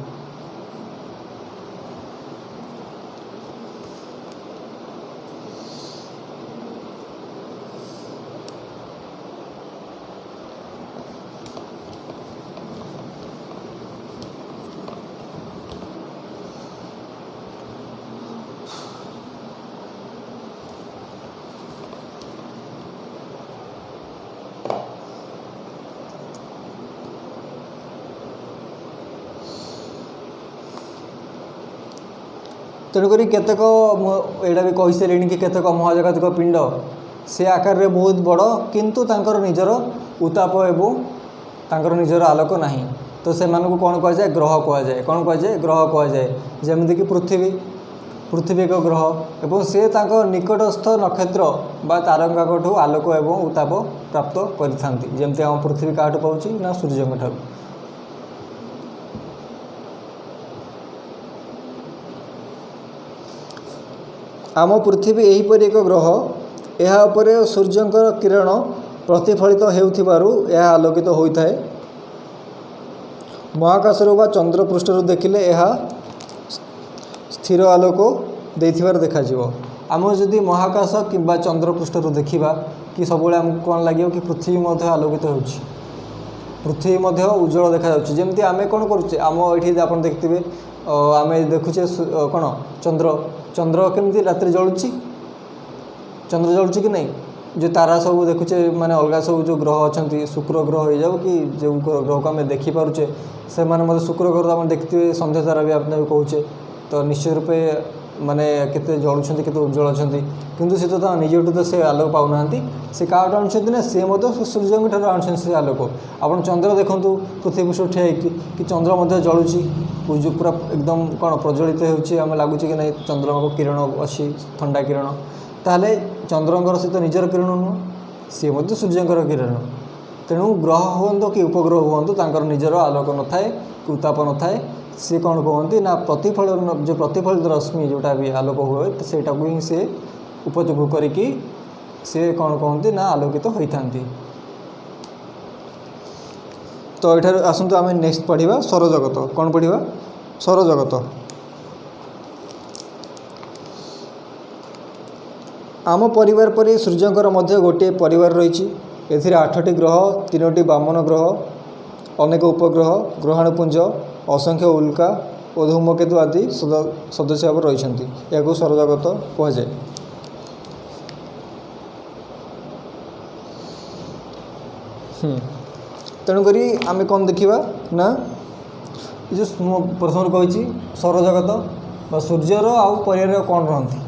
तेणुक केतेक यहाँ भी कही सारे कि केतेक महाजागतिक पिंड से आकार रे बहुत बड़ किंतु तांकर निजर उताप एवं तांकर निजर आलोक नहीं। तो से कौन कह जाए ग्रह कह जाए कौन कह जाए ग्रह कह जाए जमीक पृथ्वी पृथ्वी एक ग्रह एवं से निकटस्थ नक्षत्र बा तारकाठू आलोक एवं उताप प्राप्त करती जमती आम पृथ्वी क्या पाँच ना सूर्य ठार। आम पृथ्वी एहीपरि एक ग्रह यह उपरे सूर्यंकर किरण प्रतिफलित हेउथिबारु यह आलोकित होता है। महाकाशर वा चंद्र पृष्ठर देखिले यह स्थिर आलोक देथिबार देखाजिवो। आम जदि महाकाश किंबा चंद्र पृष्ठर देखा कि सब आमको कौन लगे कि पृथ्वी मध्य आलोकित होउछि, पृथ्वी मध्य उज्जवल देखा जाउछि। जेमती आमे कोन करूचे आम एठी आपण देखथिबे आमे देखुचे कोन चंद्र चंद्र केमती रात्रि जळुछि, चंद्र जळुछि कि नहीं, जो तारा सब देखुचे माने अलगा सब जो ग्रह अच्छा शुक्र ग्रह हो जाऊ कि जो ग्रह को आम देखिपारे से माने शुक्र ग्रह आप देखते संध्या तारा भी आपने कहूचे तो निश्चित रूपे माने केते जलुछंती केते उज्जवल अछंती किंतु से तो निजेठू तो से आलोक पाऊना से काठ आणुछंती ना सी सूर्य ठार आणुछंती से आलोक। आप चंद्र देखंतु पृथ्वी पृष्ठ ठिया कि चंद्र मध्य जलुची पूरा एकदम कौन प्रज्वलित होउची आम लगुच कि नहीं चंद्रमा को किरण अच्छी ठंडा किरण ताहले चंद्रंकर सहित निजर किरण नुह सी सूर्यंकर किरण। तेणु ग्रह हूँ कि उपग्रह हूँ तांकर निजर आलोक न थाए कि उत्ताप न थाए सी कौन कहते ना प्रतिफलन जो प्रतिफलित रश्मि जोटा भी आलोक हुए तो सेटा को ही से उपयोग करिकी से कौन कहते ना आलोकित होता। तो ये आसतु आम नेक्स्ट पढ़ा सौरजगत। कौन पढ़ा सौरजगत। आम परिवार परि सूर्यंकर मध्य गोटे परिवार रही। एथिरे 8टी ग्रह 3टी वामन ग्रह अनेक उपग्रह ग्रहाणुपुंज असंख्य उल्का और धूमकेतु आदि सदस्य भाव रही। या सौरजगत कहुए। तेणुक आम कौन देखा ना जो प्रथम कही सौरजगत सूर्यर आउ परिवार कौन रही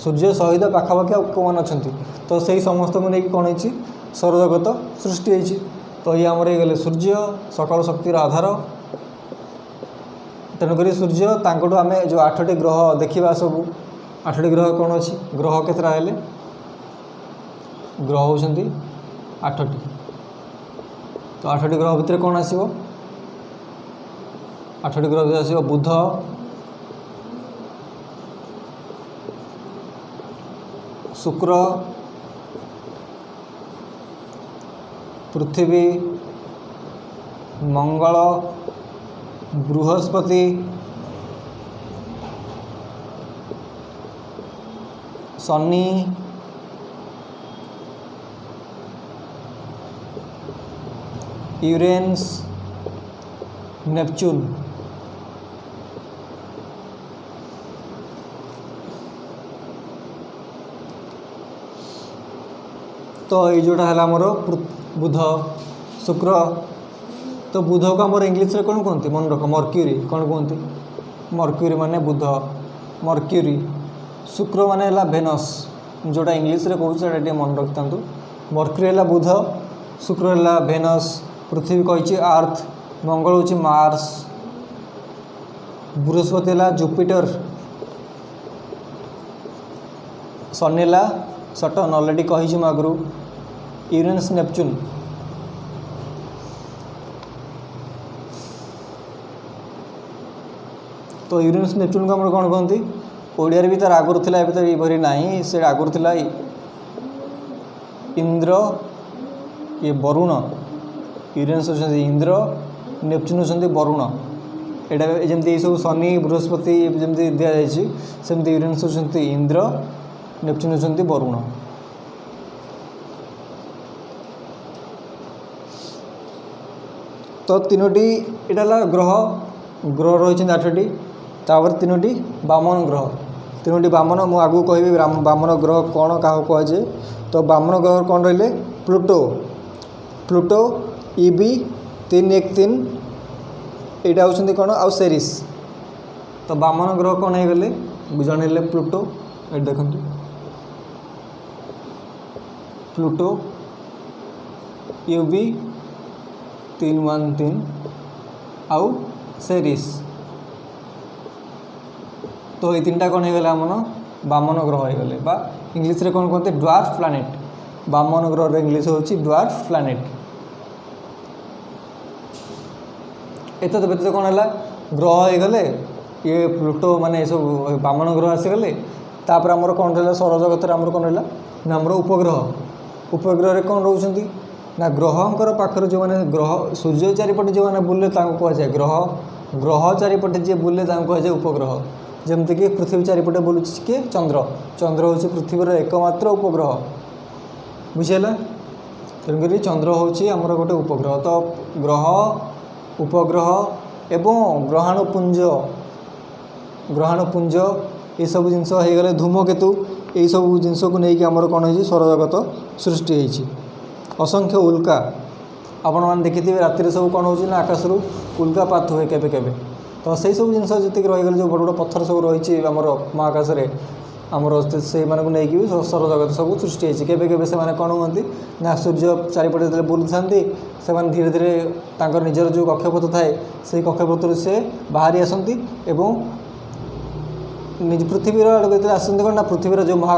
सूर्य सहित पाखापाखि कौन अच्छा तो से समस्त को लेकिन कौन है सौरजगत सृष्टि होती। तो ये आमर गले सूर्य सकल शक्तिर आधार। तेणुक सूर्य तांकटू आम जो 8टी ग्रह देखा सब 8टी ग्रह कौन अच्छी ग्रह केतरा हेले ग्रह होती 8टी। तो 8टी ग्रह भितर कौन आसो 8टी ग्रह भितर आसो बुध शुक्र पृथ्वी मंगल बृहस्पति शनि यूरेनस नेपच्यून। तो ये जोटा है आमर बुध शुक्र। तो बुध को आम इंग्लीश रे कौन कहते मन रख मर्क्यूरी कौन कहते मर्क्यूरी माने बुध मर्क्यूरी। शुक्र माने है भेनस जोटा इंग्लीश रे कहते मन रखता मर्क्यूरी है बुध शुक्र है भेनस पृथ्वी कही आर्थ मंगल हूँ मार्स बृहस्पति है जुपिटर शनि है सटर्न अलरेडी कही आगु यूरेनस नेपच्यून। तो यूरेनस नेपच्यून को कौन कहते ओडिया भी तार आगुरी था तो ये ना से आगुरी था इंद्र ये वरुण यूरेनस होती इंद्र नेपच्यून होती वरुण। यहाँ जमी सब शनि बृहस्पति जमी दि जाए सेमती यूरेनस होती इंद्र नेपच्यून होती वरुण। तो 3टी यहाँ ग्रह ग्रह रही 8टी तापर 3टी वामन ग्रह 3टी वामन मु आगू कहि वामन ग्रह कौन क्या कहुए। तो वामन ग्रह कौन रही प्लूटो प्लूटो EB 313 यहाँ होती कौन आउ सेरिस। तो वामन ग्रह कौन हो गले जन प्लूटो ये देखो प्लूटो UB 313 आउ सेरिस। तो ये 3टा कौन हो गला वामन ग्रह हो गले बा इंग्लीश रे कौन कहते ड्वार्फ प्लैनेट। वामन ग्रह इंग्लीश होची ड्वार्फ प्लैनेट। एत व्यतीत कौन है ग्रह हो गले ये प्लूटो माने सब वामन ग्रह आसीगले तापर आमर कौन रहा सौरजगत आमर कौन रहा ना आमर उपग्रह उपग्रह कौन रोचे ना ग्रहंकर पाखर जो मैंने ग्रह सूर्य चारिपटे जो मैंने बुले कहुए ग्रह ग्रह चारिपटे जी बुले कहुए उपग्रह जमतीक पृथ्वी चारिपटे बुलूँ किए चंद्र चंद्र हूँ पृथ्वीर एकमात्र उपग्रह बुझीगला तेणुक चंद्र हूँ आमर गोटे उपग्रह तो ग्रह उपग्रह एवं ग्रहाणुपुंज ये सब जिनस हो गले धूमकेतु यही सब जिनस को लेकिन आमर कौन हो सौरजगत सृष्टि होती असंख्य उल्का आपण मैंने देखिए राति सब कौन हो आकाश उल्कापात हुए केबे केबे तो से सब जिन जी रहीगले जो बड़ बड़ पत्थर सब रही महाकाश आमर से नहीं सौरजगत सब सृष्टि होती केबे केबे से कौन हुआ ना सूर्य चारिपटे जो बुलू था से धीरे धीरे तांकर निजर जो कक्षपथ थाए से कक्षपथ से बाहरी आसती एवं निज पृथ्वीर आड़े आसती कौन ना पृथ्वीर जो महा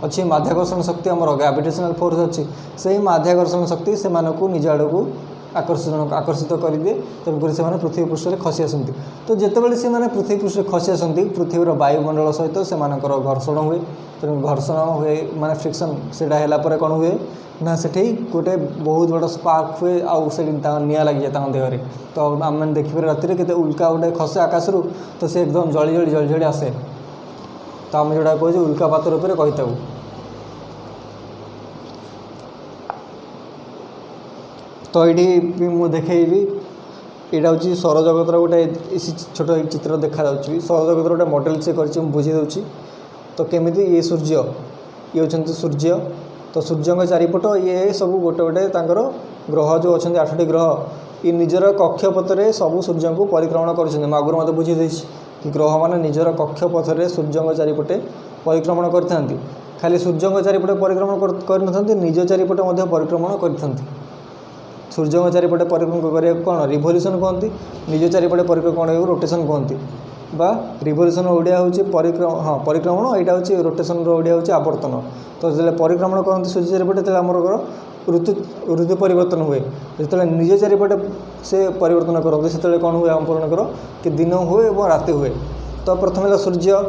अच्छी माध्याकर्षण शक्ति आमर ग्राविटेशनल फोर्स अच्छी से माध्याकर्षण शक्ति से निज आड़ को आकर्षित कर दिए तेणुक से पृथ्वी पृष्ठ में खसी आसती तो जितेबाला से पृथ्वी पृष्ठ खसी आसती पृथ्वीर वायुमंडल सहित से घर्षण हुए तेणु घर्षण हुए माने फ्रिक्शन से कौन हुए ना से गोटे बहुत बड़ा स्पार्क हुए आउ से निआ लगी जाए देहरे तो आम देखिए राति के उल्का गोटे खसे आकाश तो से एकदम जली जली जली जली आसे तो आम जोड़ा कहे उल्कापात रूप में कही तो ये मुझे देखी यहाँ हूँ सौरजगतर गोटे छोट चित्र देखा सौरजगतर गोटे मॉडल से कर बुझे दूसरी तो केमी ये सूर्य ये हूँ सूर्य तो सूर्य चारिपट ये सब गोटे गोटे ग्रह जो अच्छा 8टी ग्रह ये निजर कक्षपथरे सब सूर्य को परिक्रमण कर आगुरी मत बुझे कि ग्रह मैंने निजर कक्षपथरे सूर्य चारिपटे परिक्रमण करते खाली सूर्य चारिपटे परिक्रमण कर निज चारिपटे परिक्रमण कर सूर्य चारिपटे परिक्रमण करा कौन रिभोल्यूशन कहती निज चारिपटे परिक्रमण रोटेशन कहती बा रिभोल्यूशन ओडिया हूँ परिक्रमण हाँ परिक्रमण यहाँ हूँ रोटेशन ओडिया हूँ आवर्तन तो जो परिक्रमण करते सूर्य चारिपटे तो आमर ऋतु परिवर्तन हुए जो निज चारिपटे से परिवर्तन करते से कौन हुए आमर कि दिन हुए और राति हुए तो प्रथम है सूर्य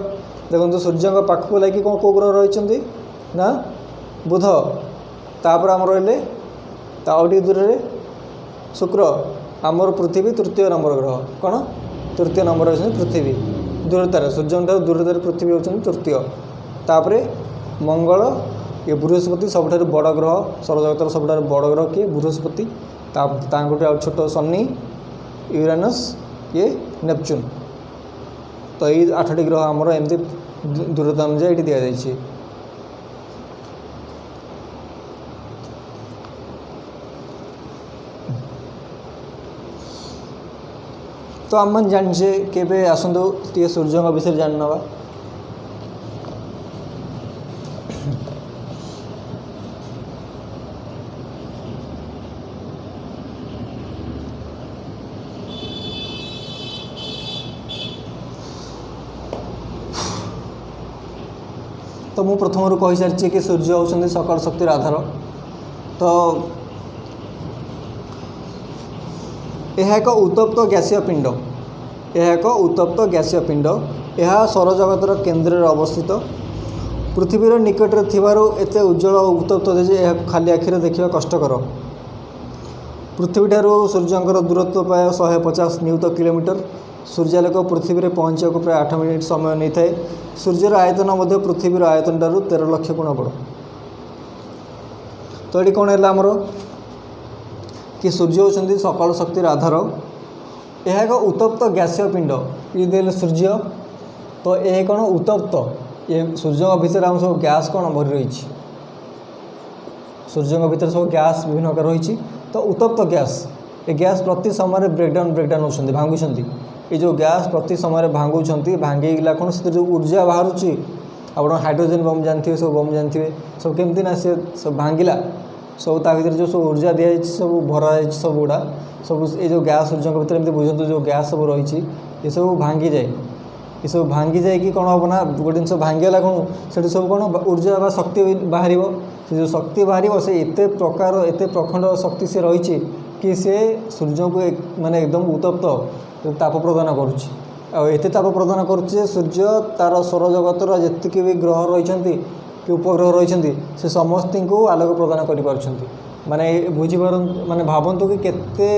देखो सूर्य पाखक लगे कौन कौ ग्रह रही ना बुध तापर आम रही आउटी दूर में शुक्र आमर पृथ्वी तृतीय नंबर ग्रह कौन तृतीय नंबर अच्छे पृथ्वी दूरतार सूर्य दूरतार पृथ्वी होती तृतीय तापर मंगल ये बृहस्पति सबुठ बड़ ग्रह सौरजगतर सबुठ बड़ ग्रह किए बृहस्पति गोटे छोट शनि यूरेनस ये नेपच्यून तो ये 8टी ग्रह आमर एमती दूरता अनुसार ये दि जाए तो आम जाने केबे आसतु टे सूर्य विषय जान नवा तो मु प्रथम कही सारी कि सूर्य होती सकल शक्तिर आधार तो यह एक उत्तप्त गैसीय पिंड यह एक उत्तप्त गैसीय पिंड यह सौरजगतर केन्द्र में अवस्थित पृथ्वीर निकटरे थिबारु एते उज्जवल और उत्तप्त यह खाली आखिरे देखा कष्टकर पृथ्वी ठारू सूर्यंकर दूरत्व प्राय 150 न्यूट किलोमीटर सूर्यालोक पृथ्वी में पहुँचा प्राय 8 मिनिट समय नहीं थाए सूर्यर आयतन पृथ्वीर आयतन ठारू 13 लाख गुण बड़ तो ये कौन है आमर कि सूर्य होती सकल शक्तिर आधार यह एक उत्तप्त गैसीय पिंड ये देले सूर्य तो यह कौन उत्तप्त ये सूर्य भीतर आम सब गैस कौन भरी रही सूर्य भीतर सब गैस विभिन्न प्रकार रही तो उत्तप्त गैस ये गैस प्रति समय ब्रेकडाउन होती भांगुंट ये जो गैस प्रति समय भांगुंट भांगीगला कौन से जो ऊर्जा बाहर आप हाइड्रोजन बम जानते सब बम जानते सब केमती ना सी सब भांगिला सब ता भीतर जो सब ऊर्जा दी जाए सब भरा जाए सब गुड़ा सब ये जो गैस सूर्य भीतर एमती बुझे जो गैस सब रही ये सब भांगी जाए ये सब भांगी जाए कि कौन हम ना गोटे जिन भांगीगला कौन से सब कौन ऊर्जा बा शक्ति बाहर से जो शक्ति बाहर से एत प्रकार एत प्रखंड शक्ति से रही कि से सूर्य को माने एकदम उत्तप्त ताप प्रदान करुच्ची एत ताप प्रदान करुचे सूर्य तार सौरजगतर जी भी ग्रह रही कि उपग्रह रही से समस्त को आलोक प्रदान कर माने बुझीपार माने भावतु कि केते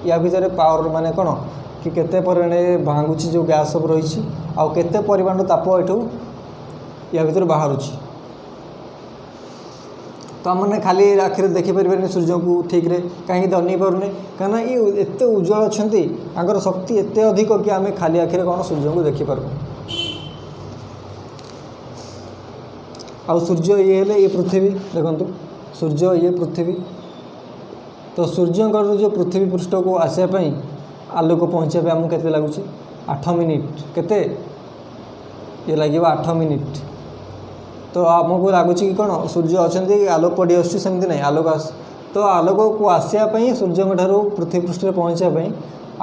या भितर पावर माने कौन कि केते परिमाण भांगुची जो गैस सब रही आउ केते परिमाण ताप एठू या भितर बाहर तो आमने खाली आखिर देखिपर सूर्य को ठीक रे कहीं अनै पारे कहीं ये एत उज्जवल अच्छा शक्ति एत अधिक कि आम खाली आखिर कौन सूर्य को देखिपार आ सूर्य ये हेले ये पृथ्वी देखो सूर्य ये पृथ्वी तो सूर्यंकर जो पृथ्वी पृष्ठ को आसापी आलोक पहुँचापी आमको केते लगुच 8 मिनिट केते ये लगे 8 मिनिट तो आमको लगुच कि कौन सूर्य अच्छा आलोक पड़ी आसमती ना आलोक तो आलोक को आसापी सूर्य ठार पृथ्वी पृष्ठ पहुँचापी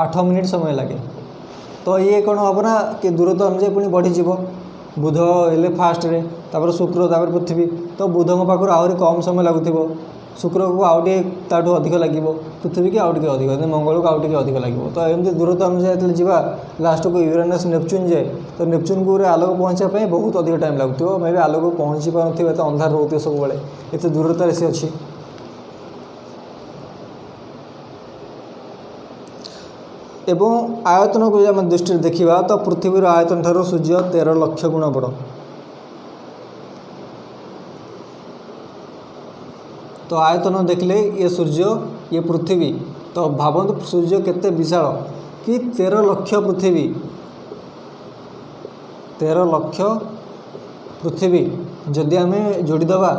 8 मिनिट समय लगे तो ये कौन हम ना कि दूरता अनुसार पुणी बढ़ीज बुध हेले फास्ट रे तापर शुक्र तापर पृथ्वी तो बुध पाखर आहरी कम समय लगुव शुक्र को आउटे ताठू अधिक लगे पृथ्वी की आउटे अधिक मंगल को आउटे अधिक लगे तो एमती दूरता अनुसार जी लास्ट को यूरेनस नेपच्यून जाए तो नेपच्यून को आलोक पहुँचापी बहुत अधिक टाइम लगुव मे भी आलोक पहुँची पारे एत अंधार रोथे सब बड़े एत दूरतार सी अच्छी एवं आयतन को आम दृष्टि देखा तो पृथ्वीर आयतन ठार सूर्य 13 लाख गुण बड़ तो आयतन देखले ये सूर्य ये पृथ्वी तो भावନ୍ତୁ सूर्य केते विशाल कि 13 लाख पृथ्वी 13 लाख पृथ्वी जदि आम जोड़ीदबा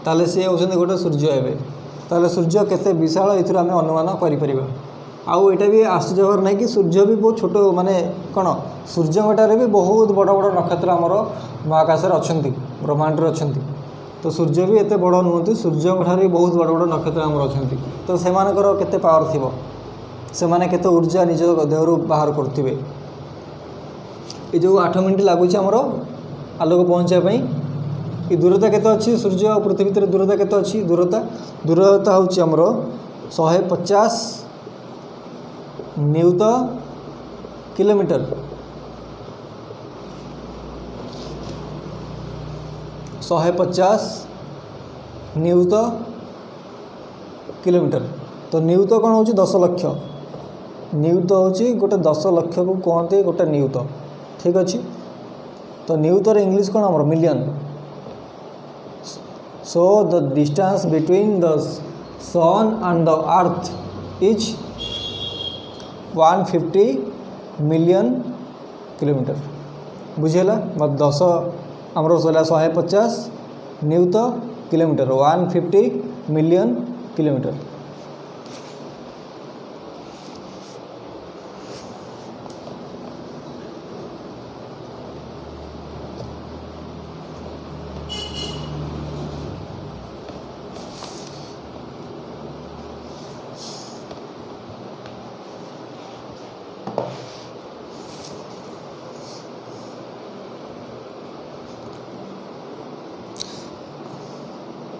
ताले सी होउछन्ति गोटे सूर्य हेबे ताले सूर्य केते विशाल एथुर आम अनुमान करिपरिबा आउ एटा भी आश्चर्यकर नहीं कि सूर्य भी बहुत छोट माने कौन सूर्यटारे भी बहुत बड़ बड़ नक्षत्र आमर महाकाश अच्छा ब्रह्मांड अच्छा तो सूर्य भी एत बड़ नुहति सूर्य भी बहुत बड़ बड़ नक्षत्र आमर अच्छा तो से केते पावर थी से माने केते ऊर्जा निज देहरु बाहर करुवे ये जो 8 मिनिट लगुच आमर आलोक पहुँचापी ये दूरता केते अच्छी सूर्य और पृथ्वी भितर दूरता केते अच्छी दूरता हूँ आमर 150 न्यूत किलोमीटर 150 न्यूत किलोमीटर तो न्यूत कौन हो 10 लाख न्यूत हूँ गोटे 10 लाख को कहते गोटे न्यूत ठीक अच्छे तो न्यूतर इंग्लिश कौन आमर million so the distance between the sun and the earth is 150 million kilometre बुझेगा मत 10 आमर सला 150 न्यूत किलोमीटर 150 मिलियन किलोमीटर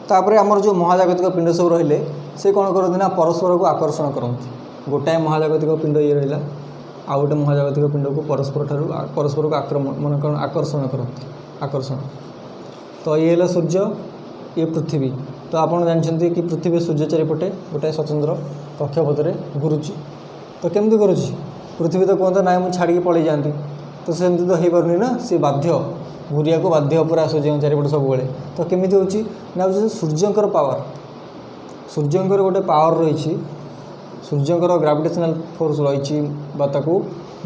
तापर आमर जो महाजागतिक पिंड सब रहिले से कौन करते ना परस्पर को आकर्षण करते गोटाए महाजागतिक पिंड ये रहा आ गोटे महाजागतिक पिंड को परस्पर को आक्रमण मान कौन आकर्षण करते आकर्षण तो ये है सूर्य ये पृथ्वी तो आपड़ जानते कि पृथ्वी सूर्य चारिपटे गोटाए स्वतंत्र कक्षपथ में घुरुची तो केमती करुच्ची पृथ्वी तो कहते ना मुझे छाड़ी पलि जाती तो सेमती तो हो पारनी ना सी बाध्य घूरिया को बाध्य पूरा सूर्य चारिपटे सब बड़े तो केमी हो सूर्यंकर पावर सूर्यंकर गोटे पावर रही सूर्यंकर ग्राविटेशनल फोर्स रही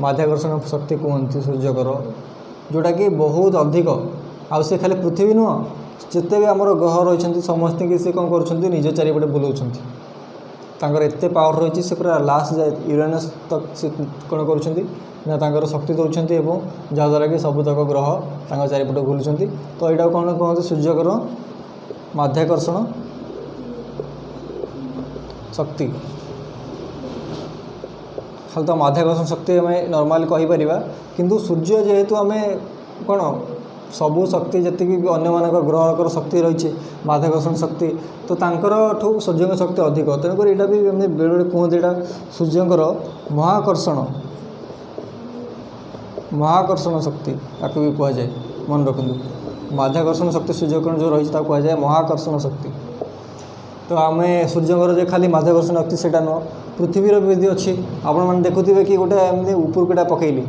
माध्याकर्षण शक्ति कहते सूर्यकर जोटा कि बहुत अधिक आउ से खाली पृथ्वी नुह जिते भी आमर ग्रह रही समस्त की सी कौन कर निज चारिपटे बुलाऊँ एत पावर रही से पूरा लास्ट जाए यूरेनस तक से कौन कर शक्ति दौरान जहाँद्वारा कि सबुतक ग्रह चारिपटे घुलुंट तो यहाँ कौन कहते सूर्यकर माध्याकर्षण शक्ति खाली तो माध्याकर्षण शक्ति आम नॉर्मली कहीपर किंतु सूर्य जेहेतु आम कौन सबू शक्ति जी भी अन्य ग्रहकर शक्ति रही माध्याकर्षण शक्ति तो ठू सूर्य शक्ति अधिक तेणुक यहाँ भी बेले बेले कहते यहाँ सूर्यंकर महाकर्षण महाकर्षण शक्ति ताको भी कह जाए मन रखु माध्याकर्षण शक्ति सूर्यकिरण जो रही कह जाए महाकर्षण शक्ति। तो आम सूर्यकर जो खाली माध्याकर्षण शक्ति से नुह पृथ्वीर भी अच्छी आपण मैंने देखुए कि गोटे एमती उपरकूटा पकईली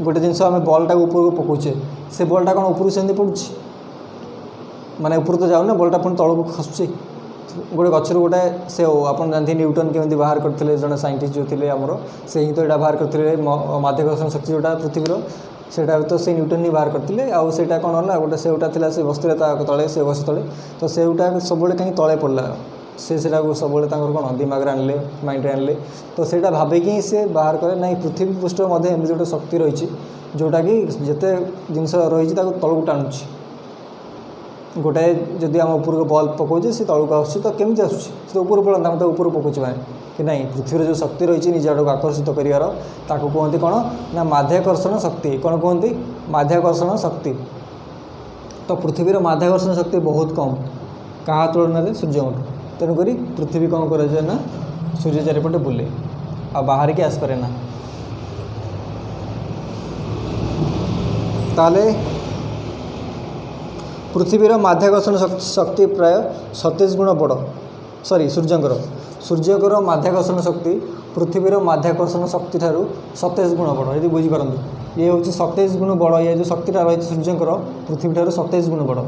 गोटे जिनस आम बल्टा ऊपर को पकाचे से बल्टा कौन ऊपर से पड़ुଛି माने ऊपर तो जाऊना बल्टा पुणी तौक खसुची गोटे गचर गोटे से आप जानते न्यूटन केमी बाहर करते जड़े साइंटिस्ट जो थे आमर से ही तो यहाँ बाहर करते माध्याकर्षण शक्ति जोटा पृथ्वीर सेटा तो से न्यूटन ही बाहर करते आउ सेटा कौन है गोटे सेटा था से बस्ती तले से गछ तले तो सेटा सब कहीं तले पड़ा से सब कौन दिमाग आनले माइंड आनले तो सेटा भाविकी से बाहर करे ना पृथ्वी पृष्ठ एमती गोटे शक्ति रही जोटा कि जिते जिनस रही तलू टाणुची गोटे जदि आम ऊपर बल्ब पकाचे सी तौक आसूँ तो केमी आसूँ तो ऊपर पड़ता आम तो ऊपर पकाचे मैंने कि नहीं पृथ्वीर जो शक्ति रही निज आड़ को आकर्षित करार ताको कहते कौन ना माध्याकर्षण शक्ति कौन कहते माध्याकर्षण शक्ति। तो पृथ्वीर माध्याकर्षण शक्ति बहुत कम क्या तुलन सूर्यठू तेणुक पृथ्वी कौन करे ना सूर्य चारिपटे बुले आ बाहर की आसपे ना ताले पृथ्वीर माध्याकर्षण शक्ति प्राय 27 गुण बड़ सॉरी सूर्यकर माध्याकर्षण शक्ति पृथ्वीर माध्याकर्षण शक्ति ठारू 27 गुण बड़ ये बुझीपारती ये हूँ 27 गुण बड़ ये जो शक्तिटा रही सूर्यकर पृथ्वी ठारू 27 गुण बड़।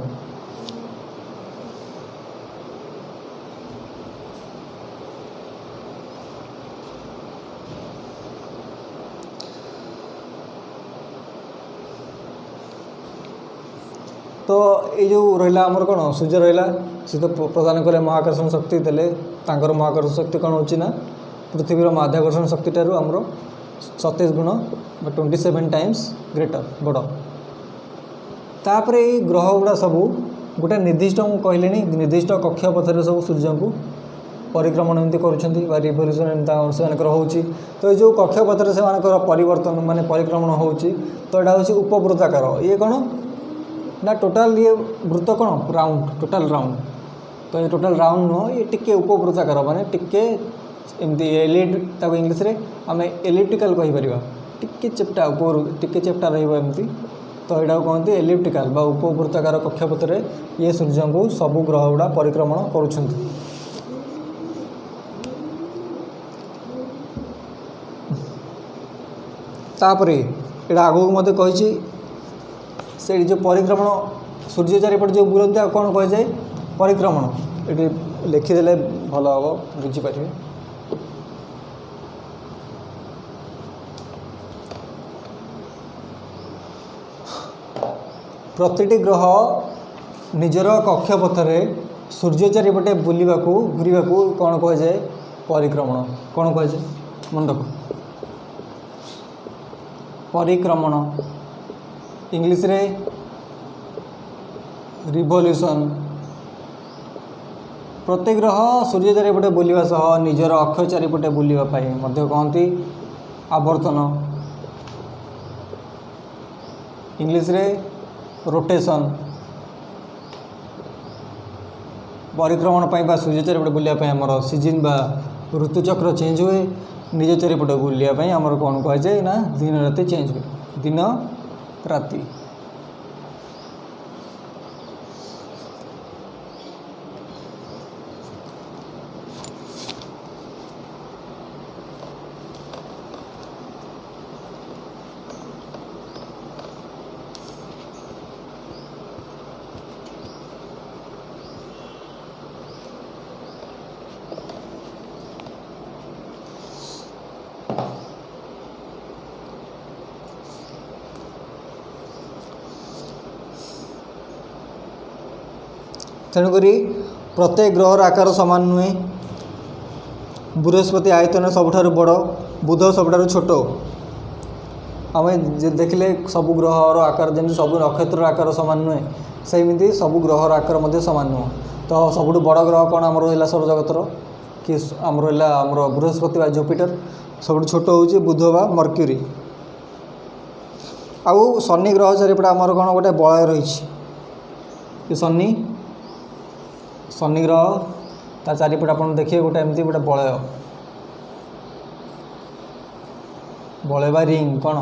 तो ये जो रहा आमर कौन सूर्य रहा सी तो प्रदान कले महाकर्षण शक्ति देले तांकर महाकर्षण शक्ति कौन होची ना पृथ्वीर माध्याकर्षण शक्ति ठारू आमर 27 गुण 27 टाइम्स ग्रेटर बड़। तापर ये ग्रह गुड़ा सबू गोटे निर्दिष्ट कहले निर्दिष्ट कक्षपथर सब सूर्य को परिक्रमण एमती कर रिभल्यूशन से होची। तो ये जो कक्षपथर से परिवर्तन माने परिक्रमण होची तो यहाँ हूँ उपवृत्ताकार ये कौन ना टोटाल ये वृत्त कौन राउंड टोटाल राउंड तो ये टोटाल राउंड नुह ये टिके उपवृत्ताकार माने टिके एमती एलिप्ट इंग्लीश रे आम एलिप्टिकल कहीपर टिके चेप्टा ऊपर टिके चेप्टा रमती तो यहाँ कहते एलिप्टिकल बा उपवृत्ताकार कक्षपथ में ये सूर्य को सबू ग्रह गुड़ा परिक्रमण करुँच। तापर यहाँ आगू मत कही से जो परिक्रमण सूर्य चारिपट जो बुलती कौन कह जाए परिक्रमण ये लिखिदे भल हम बुझीपारे। प्रतिटी ग्रह निजर कक्षपथर सूर्य चारिपटे बुलवा घूरवा कौन कह जाए परिक्रमण कौन कह जाए मन रख परिक्रमण इंग्लिश रे रिवोल्यूशन। प्रत्येक ग्रह सूर्य चारिपटे बुलवा सह निजर अक्ष चारिपटे बुलवाई कहती आवर्तन इंग्लिश रे रोटेशन। परिक्रमण बा सूर्य चारिपटे बुलवाई आमर सीजन बा ऋतुचक्र चेंज हुए निज चारिपटे बुलवाई आमर कौन कह जाए ना दिन राति चेंज हुए दिन राति। तेणुक प्रत्येक ग्रहर आकार सामान नुहे। बृहस्पति आयतन सबुठारु बड़ बुध सबुठारु छोट। आम देखिले सबु ग्रहर आकार जमी सब नक्षत्र आकार सामान नुहे सेमती सबु ग्रहर आकार सामान नुह। तो सबुठ बड़ ग्रह कौन आम रहा सौरजगतर कि आम रहा आमर बृहस्पति बा जुपिटर सब छोट हूँ बुध बा मर्क्यूरी। आउ शनि ग्रह चारिपटे आमर कौन गोटे बलय रही शनि ग्रह ता चारिपटे आप देखिए गोटे एमती गोटे बलय बा रिंग कौन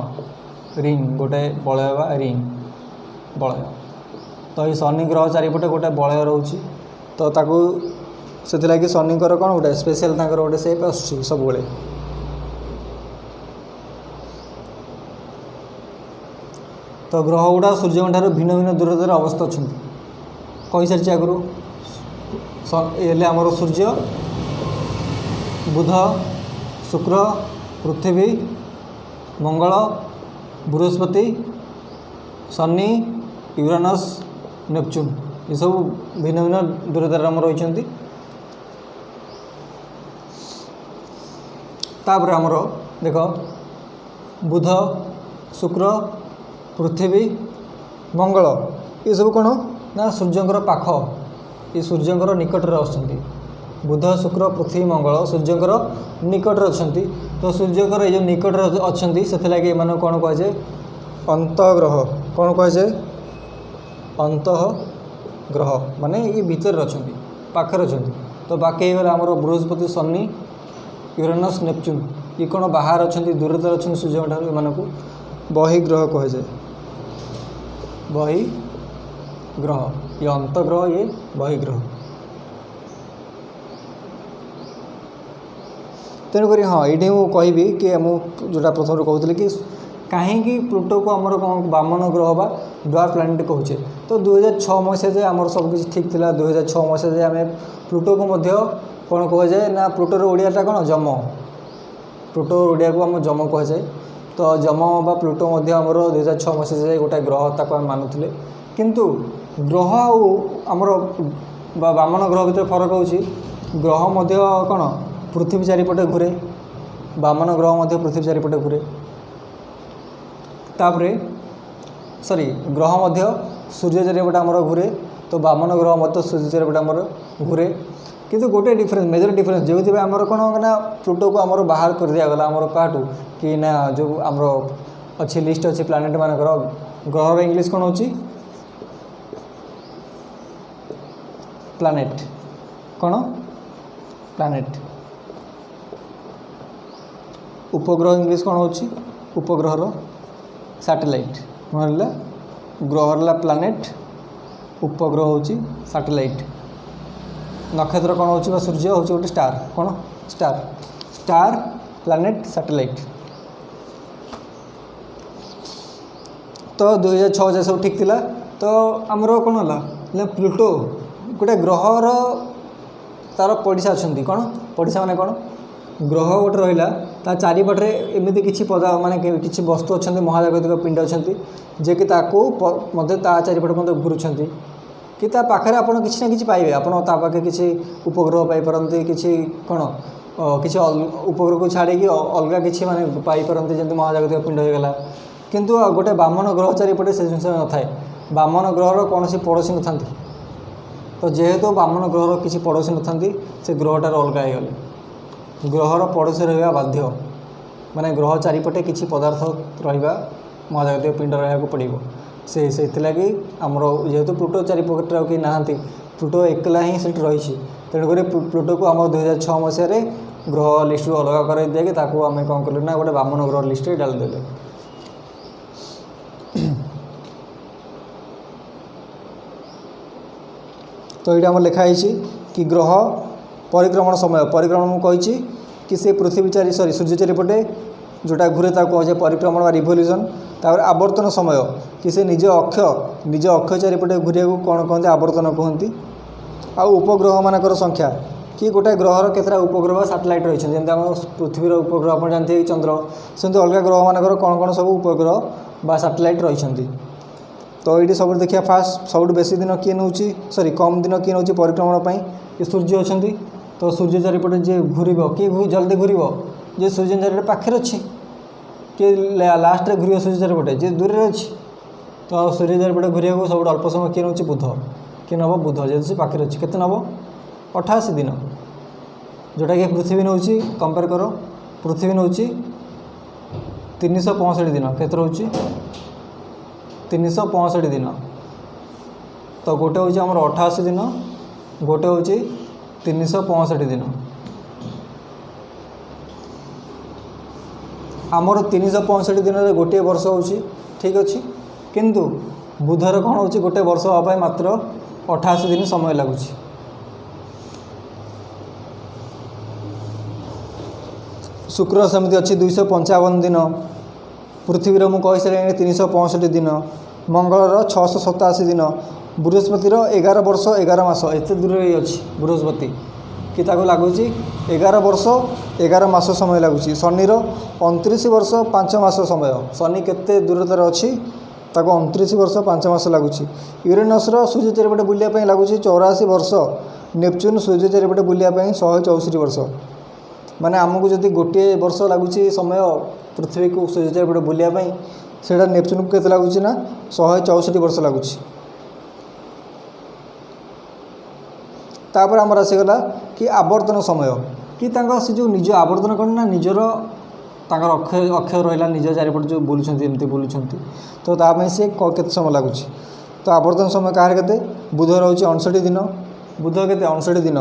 रिंग गोटे बलय बा रिंग बलय तो ये शनि ग्रह चारिपटे गोटे बलय रोचे तो ताकू से लगी शनि कौन गोटे स्पेशल गोटे सेप आसुच्छी सब बेले तो ग्रह गुड़ा सूर्य ठार भिन्न भिन्न दूरतार अवस्था अच्छा कही सारी आगु आमर सूर्य बुध शुक्र पृथ्वी मंगल बृहस्पति शनि यूरानस नेपच्यून ये सब भिन्न भिन्न दूरतार आम रही तापर आमर देख बुध शुक्र पृथ्वी मंगल ये सब कौन ना सूर्यंकर पाख ये सूर्यंकर निकटर आसुँच बुध शुक्र पृथ्वी मंगल सूर्यंकर निकटर अच्छा तो सूर्यंकर ये जो निकटर अच्छा से लगे ये कौन कहुए अंतग्रह कौन कहुए अंतग्रह माने ये भीतर अच्छा पाखे अच्छा तो बाकी गला आमर बृहस्पति शनि यूरानस नेपच्यून ये कौन बाहर अच्छा दूरतार अच्छा सूर्य ठार ये बहिग्रह कहुए बहिग्रह ये अंतग्रह ये बहिग्रह तेणुक हाँ ये मुझे कि मुझे जोटा प्रथम कहूली कि कहीं प्लूटो को आमर कौन वामन ग्रह बा ड्वार्फ प्लानेट कहे तो 2006 मसीहा जाए आमर सबकि ठीक था 2006 मसीहा जाए आम प्लूटो को कौन कहुए ना प्लूटोर ओडियाटा कौन जम प्लूटोर ओडिया को आम जम कहुए तो जम बा प्लूटो आमर 2006 मसीहा जाए गोटे ग्रह ताक आम मानुले किंतु ग्रह आमर वामन ग्रह भर फरक हो ग्रह कौन पृथ्वी चारिपटे घूरे वामन ग्रह पृथ्वी चारिपटे घूरे तापरे सॉरी ग्रह सूर्य चारिपटे आमर घूरे तो वामन ग्रह सूर्य चारिपटे आमर घूरे किंतु गोटे डिफरेन्स मेजर डिफरेन्स जो आमर कौन ना प्लूटो को आमर बाहर कर दिगला आमर काटू कि ना जो आमर अच्छी लिस्ट अच्छी प्लानेट मानकर ग्रहर इंग्लीश कौन हो प्लानेट कौन प्लानेट उपग्रह इंग्लीश कौन हो उपग्रहर सैटेलाइट कहला ग्रहर प्लानेट उपग्रह हो सैटेलाइट नक्षत्र कौन हो सूर्य हूँ गोटे स्टार कौन स्टार स्टार प्लानेट सैटेलाइट तो 2006 जाए सब ठीक थिला तो आमर कौन है प्लूटो गोटे ग्रहर तार पड़िशा अच्छा कौन पड़िशा माने कौन ग्रह गोटे रहा ता चारिपटे एमती किसी पदा माने किसी वस्तु अच्छा महाजागतिक पिंड अच्छा जे कि मध्य चारिपटे मत घूरुंट कि पाखे आप किसी ना कि पाइबे आपे किसी उपग्रह पाइपारती किसी कौन किसी उपग्रह को छाड़ी अलग किसी माने पाइपारती जमी महाजागतिक पिंड होगा किंतु गोटे वामन ग्रह चारिपटे से जिन न थाए वामन ग्रहर कौन पड़ोशी न था तो जेहेतु वामन ग्रहर किसी पड़ोशी न था से ग्रहटार अलग हो गले ग्रहर पड़ोशी रहा बाध्य माने ग्रह चारिपटे किसी पदार्थ रहा महाजागतिक पिंड रहा पड़ो से लगी आमर जेहेतु प्लूटो चारिपटे कि ना प्लूटो एकला ही से रही तेणुक प्लूटो को आम 2006 मसीह ग्रह लिस्ट अलग कर दिए आम कौन कलु ना गोटे वामन ग्रह लिस्ट डालदेले तो ये लिखाई कि ग्रह परिक्रमण समय परिक्रमण मुझे कि से पृथ्वी चारि सॉरी सूर्य चारिपटे जोटा घूरे कहे परिक्रमण व रिवोल्यूशन तापर आवर्तन समय कि से निज अक्ष चारिपटे घूरिया कौन कहते आवर्तन कहती आ उपग्रह मानकर संख्या कि गोटे ग्रहर केतटा उपग्रह सैटेलाइट रही जमी आम पृथ्वीर उपग्रह आप जानते चंद्र सेमती अलग ग्रह मानकर कौन कौन सब उपग्रह बा सैटेलाइट रही तो ये सब देखिए फास्ट सब बेसी दिन किए नौ सॉरी कम दिन किए नौ परिक्रमण ये सूर्य अच्छा तो सूर्य चारिपटे जी घूर किए जल्दी घूर जे सूर्य चारिपटे पाखे अच्छी कि लास्ट में घूर सूर्य चारिपटे जी दूर अच्छी तो सूर्य चारिपटे घूरिया सब अल्प समय किए नौ बुध कि नब बुध जेहतु से पाखे अच्छी केते नब 88 दिन जोटा कि पृथ्वी नौ कंपेयर कर पृथ्वी नौ 365 दिन केते रोचे 365 दिन तो गोटे हूँ आमर 88 दिन गोटे हूँ 365 दिन आमर 365 दिन में गोटे वर्ष होची ठीक अच्छे किंतु बुधर कौन होची गोटे वर्ष हाँपाई मात्र 88 दिन समय लगुच। शुक्र सेमती अच्छी 255 दिन, पृथ्वीर मुझे सारे 365 दिन, मंगलर 687 दिन, बृहस्पतिर 11 वर्ष 11 मास एत दूर अच्छी बृहस्पति कि लगुच 11 वर्ष 11 मास समय लगुच। शनिर 29 वर्ष 5 मास समय, शनि केते दूरतार अच्छी 29 वर्ष 5 मास लगुच। यूरेनसर सूर्य चारिपटे बुलाया लगुच 84 वर्ष, नेपच्यून सूर्य चारिपटे बुलाया 164 वर्ष। माने आमको जदि गोटे वर्ष लगुच समय पृथ्वी को सूर्य चारिपटे बुलाया से नेपच्यून को केते लगुच ना 164 वर्ष लगुच। तापर आमर आसीगला कि आवर्तन समय कि से जो निज आवर्तन कौन ना निजर अक्षय अक्षय रहा निज चारिपट जो बुलूँ एमती बुलूँ तो ताप सी केत समय लगुच। तो आवर्तन समय कहार के बुध रोचे 59 दिन, बुध के 59 दिन,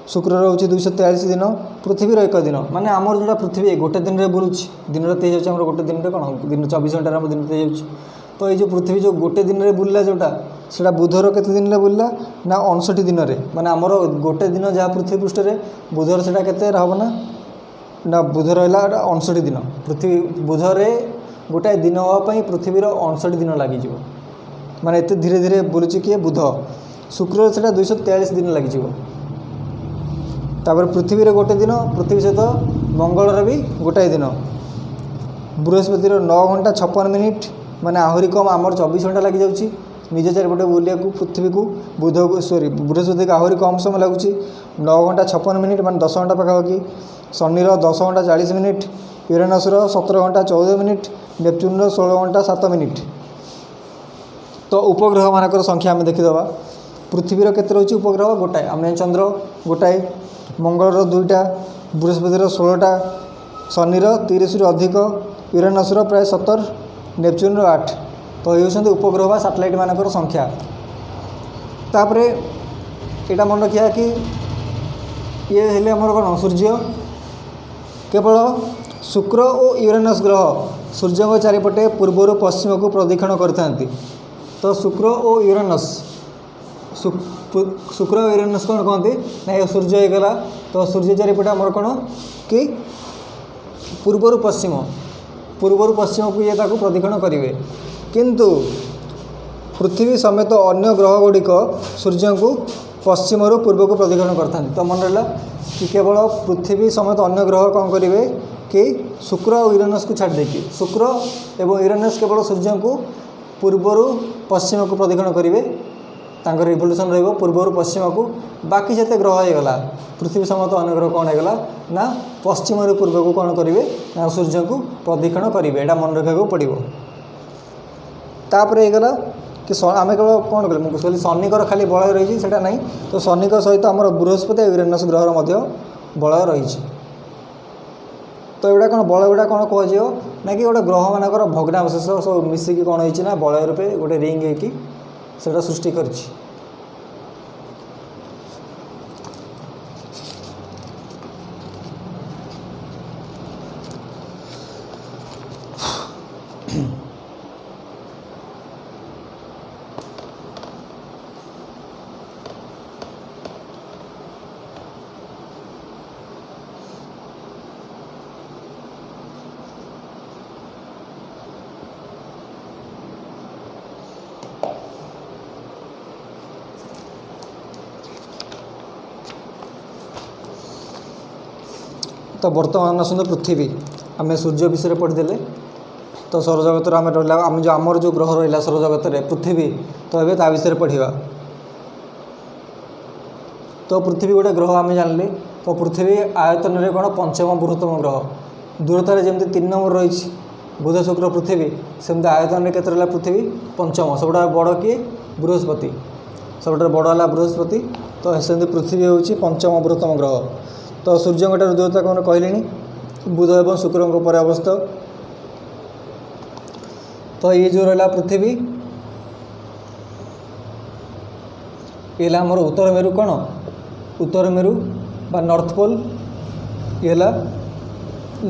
शुक्र रोचे 243 दिन, पृथ्वीर 1 दिन। माने आमर जोड़ा पृथ्वी गोटे दिन में बुलूँ दिन रात हो गोटे दिन में कौन दिन 24 घंटा दिन रात हो। तो ये जो पृथ्वी जो गोटे दिन में बुलला जोटा से बुधर केते दिन में बुलला ना 59 दिन में, माने आमर गोटे दिन जहाँ पृथ्वी पृष्ठ में बुधर से केते हम ना बुध रहा 59 दिन। पृथ्वी बुधरे गोटाए दिन हाँपाई पृथ्वीर 59 दिन लग, माने एत धीरे धीरे बुलूची किए बुध। शुक्र से 243 दिन लग। तापर पृथ्वी गोटे दिन, पृथ्वी सहित मंगलर भी गोटाए दिन, बृहस्पतिर 9 घंटा 56 मिनिट, माने आहरी कम आमर 24 घंटा लग जाऊँगी निज चारिपटे बुलिया पृथ्वी को। बुध को सॉरी बृहस्पति को आहरी कम समय लगुच 9 घंटा 56 मिनिट माने 10 घंटा पाखापाखि। शनिर 10 घंटा 40 मिनिट, यूरेनसर 17 घंटा 14 मिनिट, नेपच्यून 16 घंटा 7 मिनिट। तो उपग्रह मानकर संख्या आम देखीदे पृथ्वीर केते रोचे उपग्रह गोटाए आम चंद्र गोटाए, मंगलर 2टा, बृहस्पतिर 16टा, शनिर 30 रु अधिक, यूरेनसर प्राय 70, नेपच्यून 8। तो ये होती उपग्रह बा सैटेलाइट मानकर संख्या। तापर यहाँ मन रखा कि ये हेले आमर कौन सूर्य केवल शुक्र और यूरेनस ग्रह सूर्य चारिपटे पूर्वर पश्चिम को प्रदक्षिण करते। तो शुक्र और यूरेनस शुक्र और यूरेनस कौन कहते ना ये सूर्य होगला। तो सूर्य चारिपटे आमर कौन कि पूर्वर पश्चिम को ये प्रदक्षिण करेंगे, किंतु पृथ्वी समेत अन्य ग्रह गुड़िक सूर्य को पश्चिम पूर्व को प्रदक्षिण करते। तो मन रहा कि केवल पृथ्वी समेत अन्य ग्रह कौन करेंगे कि शुक्र और यूरेनस को छाड़ देकी शुक्र एवं यूरेनस केवल सूर्य को पूर्वर पश्चिम को प्रदक्षिण करेंगे, तांकर रिवोल्यूशन रहिबो पूर्वर पश्चिम को। बाकी जिते ग्रह होगला पृथ्वी समेत अन्य ग्रह कौन होगला ना पश्चिम पूर्व को कौन करेंगे ना सूर्य को प्रदक्षिण करेंगे। यहाँ मन रखा पड़ो। तापर होगला कि आम केवल कौन कले मुझे कहली शनिकर खाली बलय रही है ना, तो शनिक सहित आम बृहस्पति और यूरेनस ग्रहर बलय रही। तो एटा कौन बलय गुड़ा कौन कह ना कि गोटे ग्रह मानकर भग्नावशेष सब मिसिकी कौन होना बलय रूपे गोटे रिंग होटा सृष्टि कर। तो बर्तमान आसते पृथ्वी आम सूर्य विषय पढ़ीदे। तो सौरजगत आम रहा आम जो आमर जो ग्रह रहा सौरजगत पृथ्वी, तो ये ता विषय पढ़ा। तो पृथ्वी गोटे ग्रह आम जानले। तो पृथ्वी आयतन में कौन पंचम बृहत्तम ग्रह, दूरतार जमी 3 नंबर रही बुध शुक्र पृथ्वी, सेमती आयतन में केते रहा पृथ्वी पंचम। सबुठ बड़ किए बृहस्पति, सबुठ बड़ है बृहस्पति। तो सेमती पृथ्वी हूँ पंचम बृहत्तम ग्रह। तो सूर्य दूरता कौन कहली बुध एवं शुक्र पर अवस्थित। तो ये जो रहा पृथ्वी ये आमर उत्तर मेरु कौन उत्तर मेरु बा नॉर्थ पोल, ये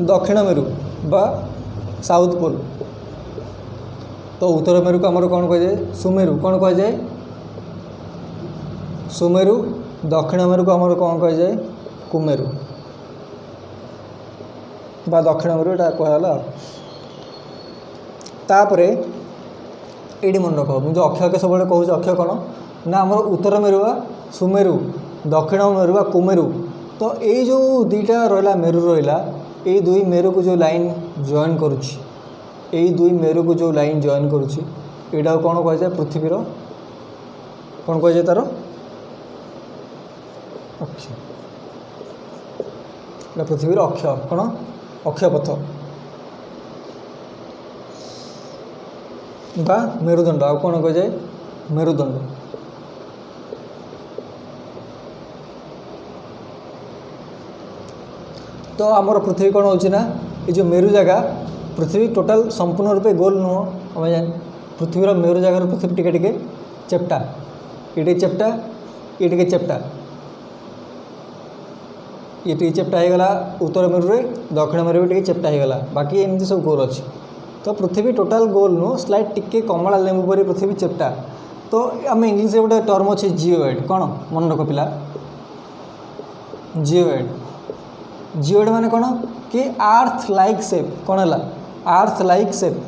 दक्षिण मेरु बा साउथ पोल। तो उत्तर मेरु को आमर कौन कह जाए सुमेरु कौन कह जाए सुमेरु। दक्षिण मेरु को आमर कौन कह जाए कुमेरु बा दक्षिण मेरु एटा कहला। तापरे एडी मन रख मुझे अक्षय के सब कहूँ अक्षय कौन ना आमर उत्तर मेरु बा सुमेरु दक्षिण मेरु बा कुमेरु। तो ये जो दुईटा रहा मेरु रहा ये दुई मेरु को जो लाइन जॉइन करुच्ची यही दुई मेरु को जो लाइन जॉइन करुच्ची एटा कौन कह जाए पृथ्वीर कौन कह जाए तार अक्ष पृथ्वीर अक्ष कौन अक्षपथ बा मेरुदंड आ कौन कह जाए मेरुदंड। तो आमर पृथ्वी कौन होची ना ये जो मेरु जगह पृथ्वी टोटाल संपूर्ण रूपे गोल नुह आम जान पृथ्वीर मेरु जगार पृथ्वी टिके टिके चेप्टा ये चेप्टा ये चेप्टा ये चेप्टा हो गला उत्तर मेरु रे दक्षिण मेरु भी चेप्टा हो गला बाकी एमती सब गोल अच्छी। तो पृथ्वी टोटाल गोल नुह स्लाइड टिके कमला लेंबू परी पृथ्वी चेप्टा। तो आम इंग्लीश गोटे टर्म अच्छे जिओइड कौन मन रख पिला जिओइड जिओइड माने कौन कि आर्थ लाइक सेप कौन है आर्थ लाइक सेप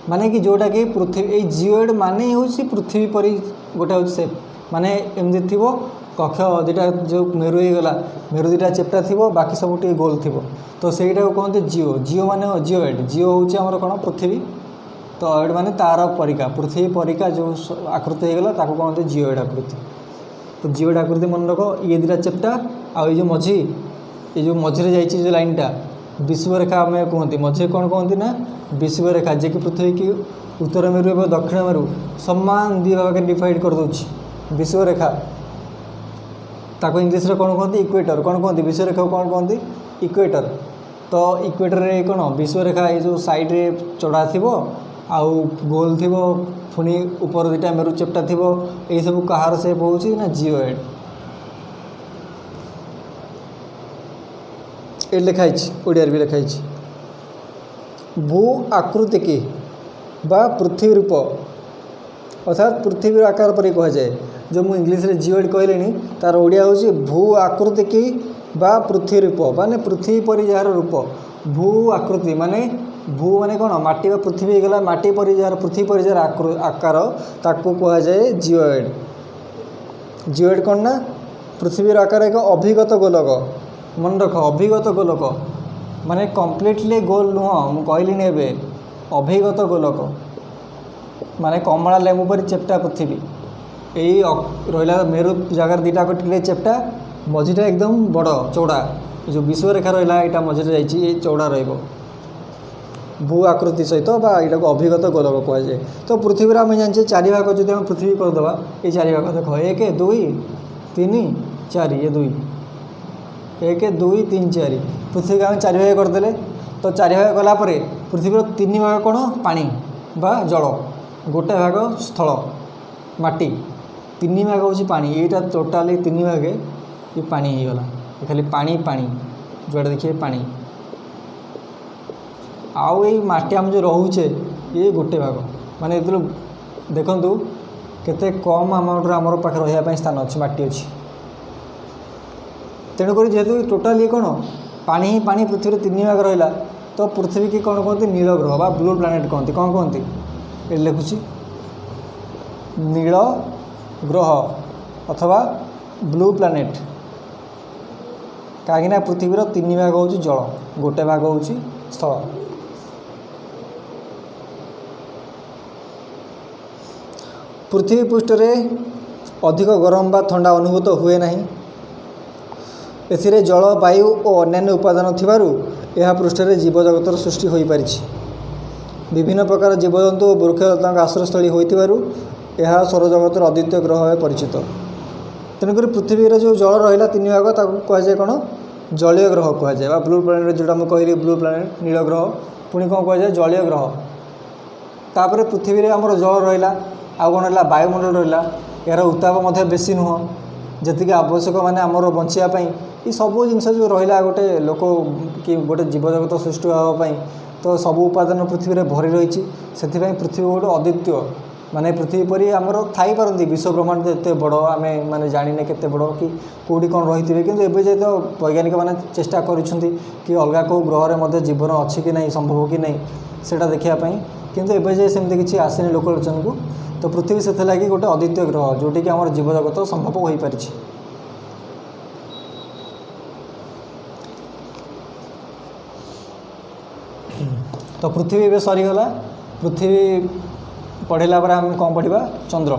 माने कि जोटा कि पृथ्वी जिओइड माने हूँ पृथ्वी परी गोटे हूँ सेप माने एमती थी कक्ष दुटा जो मेरु हो गला मेरु दुटा चेप्टा थी बाकी सब टे गोल थी। तो सहीटा कहते जिओ जिओ माने जिओइड जिओ हूँ आमर कौन पृथ्वी। तो एड माने तार परिका पृथ्वी परिका जो आकृति हो गला ताको कहते जिओइड आकृति। तो जिओइड आकृति मन रख ये दुटा चेप्टा आ जो मझी ये जो मझे जाइए जो लाइनटा विषुवरेखा आम कहते मझे कौन कहते ना विषुवरेखा जे कि पृथ्वी की उत्तर मेरु और दक्षिण मेरु समान दी भाग में डिवाइड कर दूची विषुवरेखा ताको इंग्लीश रे कौन कहते इक्वेटर कौन कहते विषुवरेखा कौन कहते इक्वेटर। तो इक्वेटर रे कौन विषुवरेखा ये जो साइड रे चढ़ा थी आउ गोल थी पुणी ऊपर दुटा मेरु चेप्टा थी यही सब कहार सेप होची ना जिओइड। ये लिखाई ओडिया भी लिखाई भू आकृतिकी बा पृथ्वी रूप अर्थात पृथ्वी आकार पर कह जाए जो मुझे इंग्लीश रे जिओइड कहले तार ओडिया हूँ भू आकृतिकी बा पृथ्वी रूप माने पृथ्वी परी जार रूप भू आकृति माने भू माने कौन माटी बा पृथ्वी गला माटी परी जार पृथ्वी परी जार आकार ताको कह जाए जिओइड। जिओइड कौन ना पृथ्वीर आकार एक अभिगत गोलक मन रख अभिगत गोलक माने कम्प्लीटली गोल नुह मु कहली एबे अभिगत गोलक माने कमला लेंबू पर चेप्टा पृथ्वी यही रहा मेरु जगार दुटा कटे चेप्टा मझीटा एकदम बड़ चौड़ा जो विषुवरेखा रहा यहाँ मझे जाइए चौड़ा रही भू आकृति सहित यहाँ को अभिगत गोलक कहुए। तो पृथ्वी आम जाने चारि भाग जो आम पृथ्वी करदे ये चारि भाग देख 1 2 3 4 ये 2 1 2 3 4 पृथ्वी को आम चारि भाग करदे। तो चारि भाग कलापर पृथ्वीर 3 भाग कौन पानी बा जल गोटे भाग स्थल माटी 3 भाग हूँ पानी यहीटा टोटाली 3 भाग ये पानी हो गला खाली पानी पानी जोड़ा देखिए पानी आउ ये माटी आम जो रोचे ये गोटे भाग माने देखु केते कम अमाउंट आमर पाखे रही स्थान अच्छी माटी अच्छी तेणुक जेहेतु टोटाल ये कौन पानी ही पानी पृथ्वी 3 भाग रहा। तो पृथ्वी की कौन कहते नील ग्रह बा ब्लू प्लानेट कहते कौन कहते ये लिखुची नील ग्रह अथवा ब्लू प्लानेट कहीं पृथ्वीर 3 भाग हूँ जल गोटे भाग हूँ स्थल। पृथ्वी पृष्ठ रे अधिक गरम बा ठंडा अनुभूत हुए नहीं एथिरे जल वायु और अन्य उपादान थिबारु यह पृष्ठ रे जीवजगतर सृष्टि हो पारिछि। विभिन्न प्रकार जीवजंतु और वृक्षलता आश्रयस्थली होइतिबारु यह सौरजगतर अद्वितीय ग्रह भाव परिचित। तेणुक पृथ्वी रे जो जल रहा 3 भाग ताको कहुए कौन जलीय ग्रह कहुए ब्लू प्लानेट जोटा मुझे कहली ब्लू प्लानेट नील ग्रह पुणी कौन कहुए जलीय ग्रह। तापर पृथ्वी रे हमर जल रहा आउ कौन है वायुमंडल रहा यार उत्ताप बेसी नुह जी आवश्यक माने आमर बचापी ये सब जिनस जो रहा गोटे लोक कि गोटे जीवजगत सृष्टि हाँपाई तो सब उपादान पृथ्वी में भरी रही से पृथ्वी गोटे अद्वितीय माने पृथ्वी परी आमर थाई पारती विश्व ब्रह्मांड एत बड़ आम मैंने जाने के बड़ कि कौटी कौन रही है कि एवं तो वैज्ञानिक मैंने चेष्टा करुँच कि अलग कौ ग्रह में जीवन अच्छी कि नहीं संभव कि नहीं सेटा देखापी किंतु एवं जाए सेमती किसी आसनी लोकलोचन को तो पृथ्वी से लगी गोटे अद्वितीय ग्रह जोटी कि आम जीवजगत संभव हो पारि। तो पृथ्वी ए सरीगला पृथ्वी पढ़ेला पर आम कौन पढ़ा चंद्र।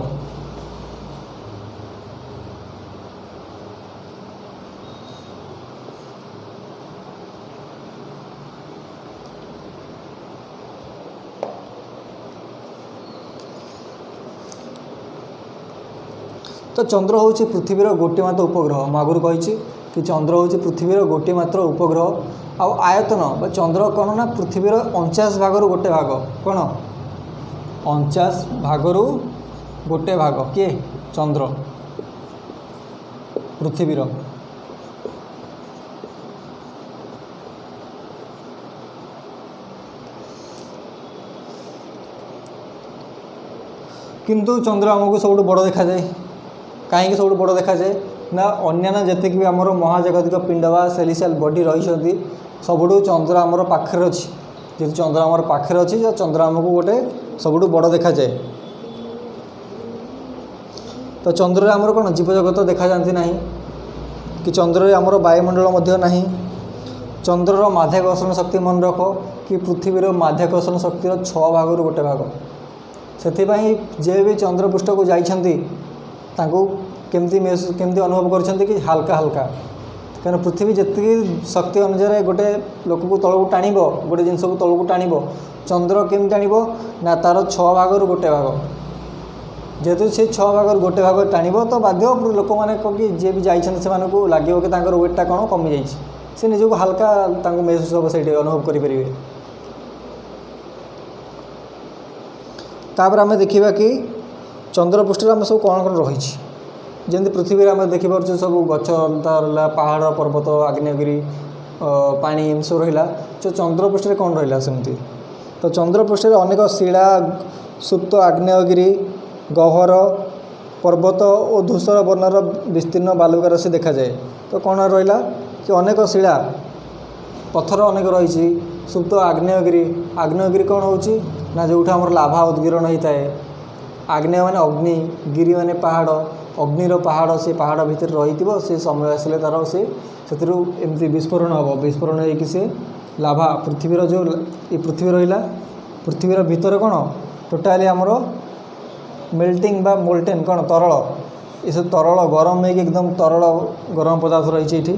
तो चंद्र हूँ पृथ्वीर गोटे मात्र उपग्रह मैं आगुरी कही कि चंद्र हूँ पृथ्वीर गोटे मात्र उपग्रह आउ आयतन बा चंद्र कौन ना पृथ्वीर 49 भागरू गोटे भाग कौन 49 भागरू गोटे भाग किए चंद्र पृथ्वीर। किंतु चंद्र आमको सब बड़ देखा जाए कहीं सब बड़ देखा जाए ना अन्य जितक भी आमर महाजागतिक पिंड बा सेलिशियल बॉडी रही सबुठू चंद्र आमर पाखे अच्छी जी चंद्र आमर पाखे अच्छी चंद्र आमको गोटे सबुठू बड़ देखा जाए। तो चंद्र आमर कौन जीवजगत देखा जाती ना कि चंद्र आमर वायुमंडल ना चंद्रर माध्याकर्षण शक्ति मन रख कि पृथ्वीर माध्याकर्षण शक्तिर 6 भागरू गोटे भाग से जे भी चंद्रपृष्ठ को जाइछंती तांको केमती केमती अनुभव करछंती कि हल्का हल्का कहीं पृथ्वी जी शक्ति अनुसार गोटे लोक को तलू टाण गोटे जिनस को तलू टाण चंद्र केमती टाण ना तार 6 भागरू गोटे भाग जेहेतु से 6 भागरू गोटे भाग टाण तो बाध्य लोक मैंने जी भी जाइछंती से लगे कि वेटटा कौन कमी जाइए से निजक हल्का महसूस हम से अनुभव करें। तापर आम देखा कि चंद्रपृष्ठ आम सब कौन कौन रही जमी पृथ्वी आम देखिपुर सब गच रहा पहाड़ पर्वत आग्नेयगिरी पानी एम सब रहा तो चंद्रपृष्ठ कौन रहा सेमती तो चंद्रपृष्ठ अनेक शिला सुप्त आग्नेयगिरी गह्वर पर्वत और धूसर वर्णर विस्तीर्ण बालुका राशि देखा जाए। तो कौन रहा कि अनेक शिला पत्थर अनेक रही सुप्त आग्नेयगिरी आग्नेयगिरी कौन हो ना जो लाभा उद्गीरण होता है आग्नेय माने अग्नि गिरी माने पहाड़ अग्निर पहाड़ से पहाड़ भितर रही से समय आसिले तार से एमती विस्फोरण हम विस्फोरण हो लाभा पृथ्वीर जो ये पृथ्वी रहा पृथ्वीर भितर कौन टोटाली आमर मेल्टिंग बा मोल्टेन कौन तरल ये सब तरल गरम हो एकदम तरल गरम पदार्थ रही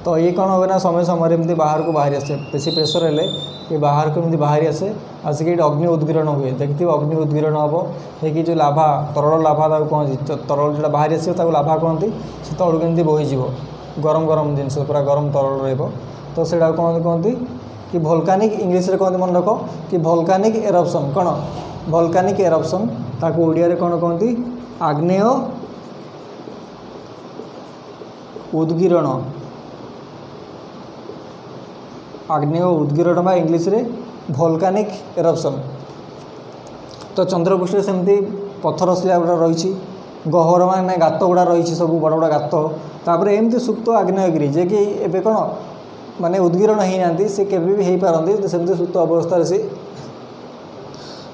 तो ये कौन होगा ना समय समय एमती बाहर को बाहरी आसे बेसी प्रेसर हेले ये बाहर को एमती बाहरी आसे आसिक अग्नि उद्गीरण हुए देखिए अग्नि उद्गीरण हम कि जो लाभा तरल लाभा कहती तरल जो बाहरी आसो लाभा कहती से तलू केमती बोहीज गरम गरम जिनस पूरा गरम तरल तो से कौन कहती कि भोल्कानिक इंग्लीश रे कहते मन रख कि भोल्कानिक एरप्शन कौन भोल्कानिक एरप्शन ताको ओडिया कौन कहती आग्नेय उद्गीरण आग्नेय उद्गीरण बा इंग्लीश रे भोल्कानिक एरप्शन। तो चंद्रपृष्ठ सेमती पत्थर शिला गुड़ा रही गह्वर मान गात गुड़ा रही सब बड़ बड़ गात तापर एमती सुप्त आग्नेयगिरी जे कि एबे कौन माने उद्गीरण हो ना सी के भी हो पारती सेमती सुप्त अवस्था से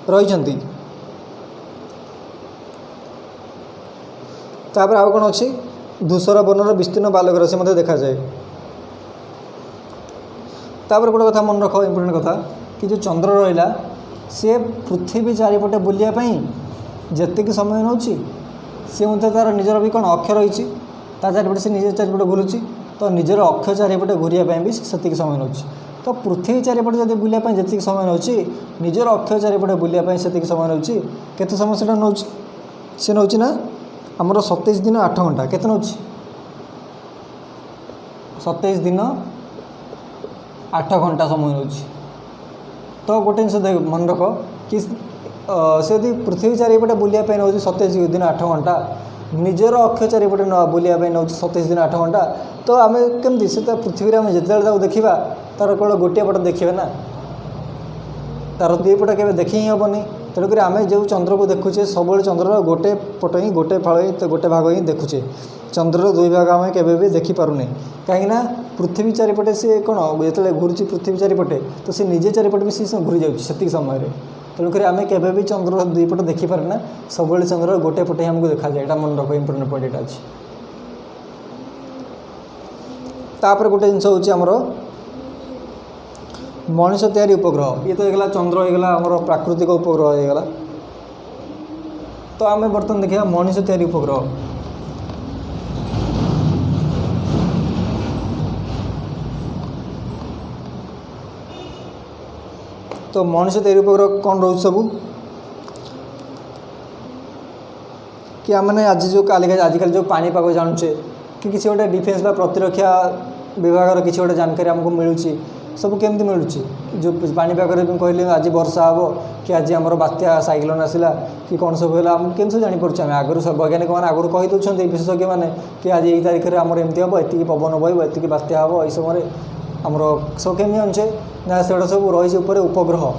रही। तापर आउ कौन अच्छी धूसर वर्णर विस्तीर्ण बालक राशि देखा जाए। तापर गोटे कथा मन रख इम्पोर्टेंट कथा कि जो चंद्र रहा सी पृथ्वी चारिपटे बुलायापी जी समय नौ सी मतलब तार निजर भी कौन अक्ष रही चारिपटे से निज चारिपटे घूरुची तो निजर अक्ष चारिपटे घूरिया भी से समय नौ तो पृथ्वी चारिपटे जब बुलायापी जी समय नौ निजर अक्ष चारिपटे बुलायापी से समय नौ केते समय से नौ सी नौ ना आमर 27 दिन 8 घंटा केते नौ 27 दिन 8 घंटा समय नौ तो गोटे जिन मन रख कि से यदि पृथ्वी चारिपटे बुलायापी नौ 27 दिन 8 घंटा निजर अक्ष चारिपटे बुलायापी नौ 27 दिन 8 घंटा तो आम केमती से तो पृथ्वी आम जिते देखा तार कौन गोटे पट देखा ना तार दुईपट के देखी ही हेनी तेणुक आम जो चंद्र को देखुचे सब चंद्र गोटे पट ही गोटे फाड़ ही गोटे भाग ही देखुचे चंद्र दुई भाग आम के देखिपारे कहीं पृथ्वी चारिपटे सी कौन जो घूरी पृथ्वी चारिपटे तो सी निजे चारिपटे भी सी घूरी जाती समय तेणुक आम के चंद्र दुईपट देखिपारे ना सब चंद्र गोटे पटे आमको देखा जाए यहाँ मन रख इम्पोर्टेंट पॉइंट यहाँ अच्छी तापर गोटे जिनस होमर मनुष्य तैयारी उपग्रह ये तो होगा चंद्र होगा आमर प्राकृतिक उपग्रह होगा तो आम बर्तमान देखा मनुष्य तैयारी उपग्रह तो मनुष्य तैयारी उपग्रह कौन रोज सबू कि आमने आज जो आजिकल जो पानीपाग जानूचे कि किसी गोटे डिफेन्स प्रतिरक्षा विभाग किसी गोटे जानकारी आमको मिलूँ सब केमती मिलूँ जो पानीपाग कहले आज वर्षा हम कि आज आम बात्या साइक्लोन आसला कि कौन सब है केम सब जानीपारे आम आगुरी वैज्ञानिक मैंने आगुरी कहीदे विशेषज्ञ मैंने कि आज यही तारीख में आम एमती हम एति पवन बह एति बात्या हम यही समय आमर सब केमी जानचे ना से सब रही उपग्रह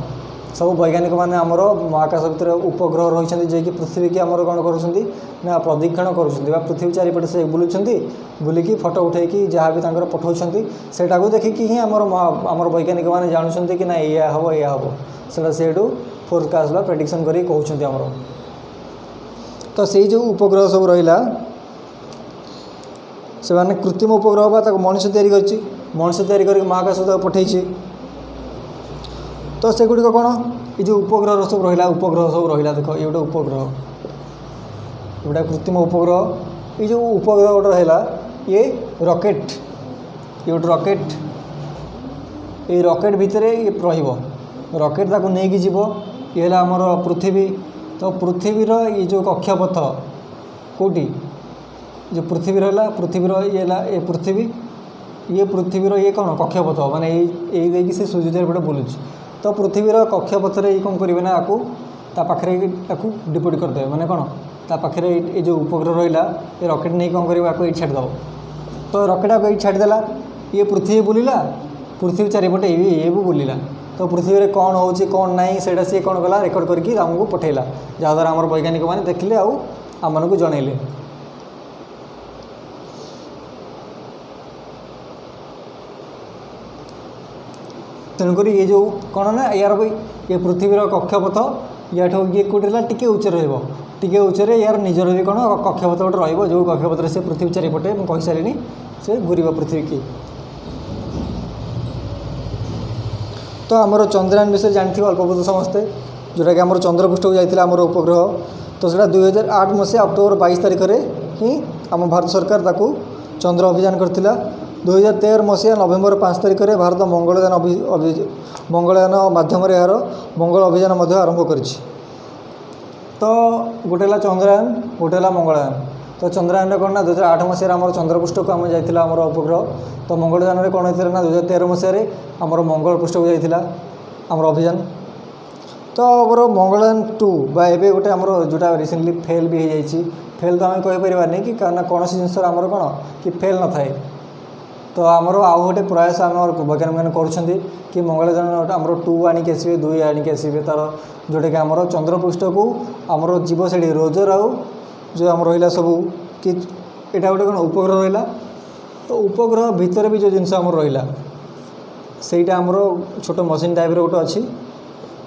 सब वैज्ञानिक मैंने आमर महाकाश भितर उपग्रह रही जे कि पृथ्वी की आमर कौन कर प्रदीक्षण कर पृथ्वी चारिपटे से बुलूँ बुलिकी फटो उठेकी जहाँ भी पठाऊँ सेटा को देखिकी ही आमर वैज्ञानिक मैंने जानूँ कि ना या हम या हम से फोरकास्ट बा प्रेडिक्शन करी कहते आमर तो से जो उपग्रह सब रहा से मैंने कृत्रिम उपग्रह बा मनुष्य तैयारी कर मनुष्य तैयारी कर महाकाश पठे तो से गुड़िक कौन ये जो उपग्रह सब रहा देख ये गोटे उपग्रह गोटे कृत्रिम उपग्रह ये जो उपग्रह गोटे रहा ये रॉकेट ये गोटे रॉकेट ये रॉकेट भितर ये रॉकेट ताको नहीं जीव ये आमर पृथ्वी तो पृथ्वीर ये जो कक्षपथ कोटी जो पृथ्वी रहा पृथ्वीर ये पृथ्वीर ये कौन कक्षपथ माने यही से सूर्य चारिपटे बुलूँ तो पृथ्वीर कक्षपथर ये कौन करेंगे ना आपको पाखे डिपोट करदे माने कौन पाखे ये जो उपग्रह रहा ये रॉकेट नहीं कौन कर ये छाड़देव तो रॉकेट आपको ये छाड़देला ये पृथ्वी बुलिला पृथ्वी चारिपटे ये भी बुलिला तो पृथ्वी में कौन हो कौन ना से सी कौन कला रेकर्ड करके आमको पठेला जहाँद्वारा आम वैज्ञानिक मैंने देखिले आम मानक जनइले तेणुक ये जो कौन ना यार भाई ये पृथ्वीर कक्षपथ या ये कौटे टी उच्च रे उच्चरे यार निजर भी कौन कक्षपथ गोटे रो कक्षपथ से पृथ्वी चारिपटे मुझे कही सारे से घूर पृथ्वी की तो आमर चंद्रयान विषय जानते अल्प बहुत समस्ते जोटा कि आम चंद्रपृष्ठ को जाता आम उपग्रह तो सो 2008 मसीहा अक्टोबर 22 तारिख में ही आम भारत सरकार ताकू चंद्र अभियान करथिला 2013 मसीहा नवेम्बर 5 तारिख में भारत मंगलयान माध्यम यार मंगल अभियान आरंभ करिछि तो गोटे चंद्रयान गोटे मंगलयान तो चंद्रयान कौन ना 2008 मसीह आम चंद्रपृष्ठ को आम जाइला आम उपग्रह तो मंगलयान में कौन होता ना 2013 मसीह आम मंगल पृष्ठ को जाइला आम अभियान तो आमर मंगलयान 2 बा एबे गोटे आमर जोटा रिसेंटली फेल भी हो जाइए फेल तो आम कहीपर कि कौन जिनस आमर कौन कि फेल न थाए तो आमर आउ गोटे प्रयास आम वैज्ञानिक मैंने कर कि मंगलयान आमर 2 आणिक आसवे 2 आणिक आसवे तार जोटा कि आमर चंद्रपृष्ठ को आमर जीव से रोजर आउ जो आम रहा सब कि यहाँ गोटे कौन उपग्रह रहा तो उपग्रह भितर भी जो जिनस आम रहा सेटा आमर छोट मशीन टाइप गोटे अच्छी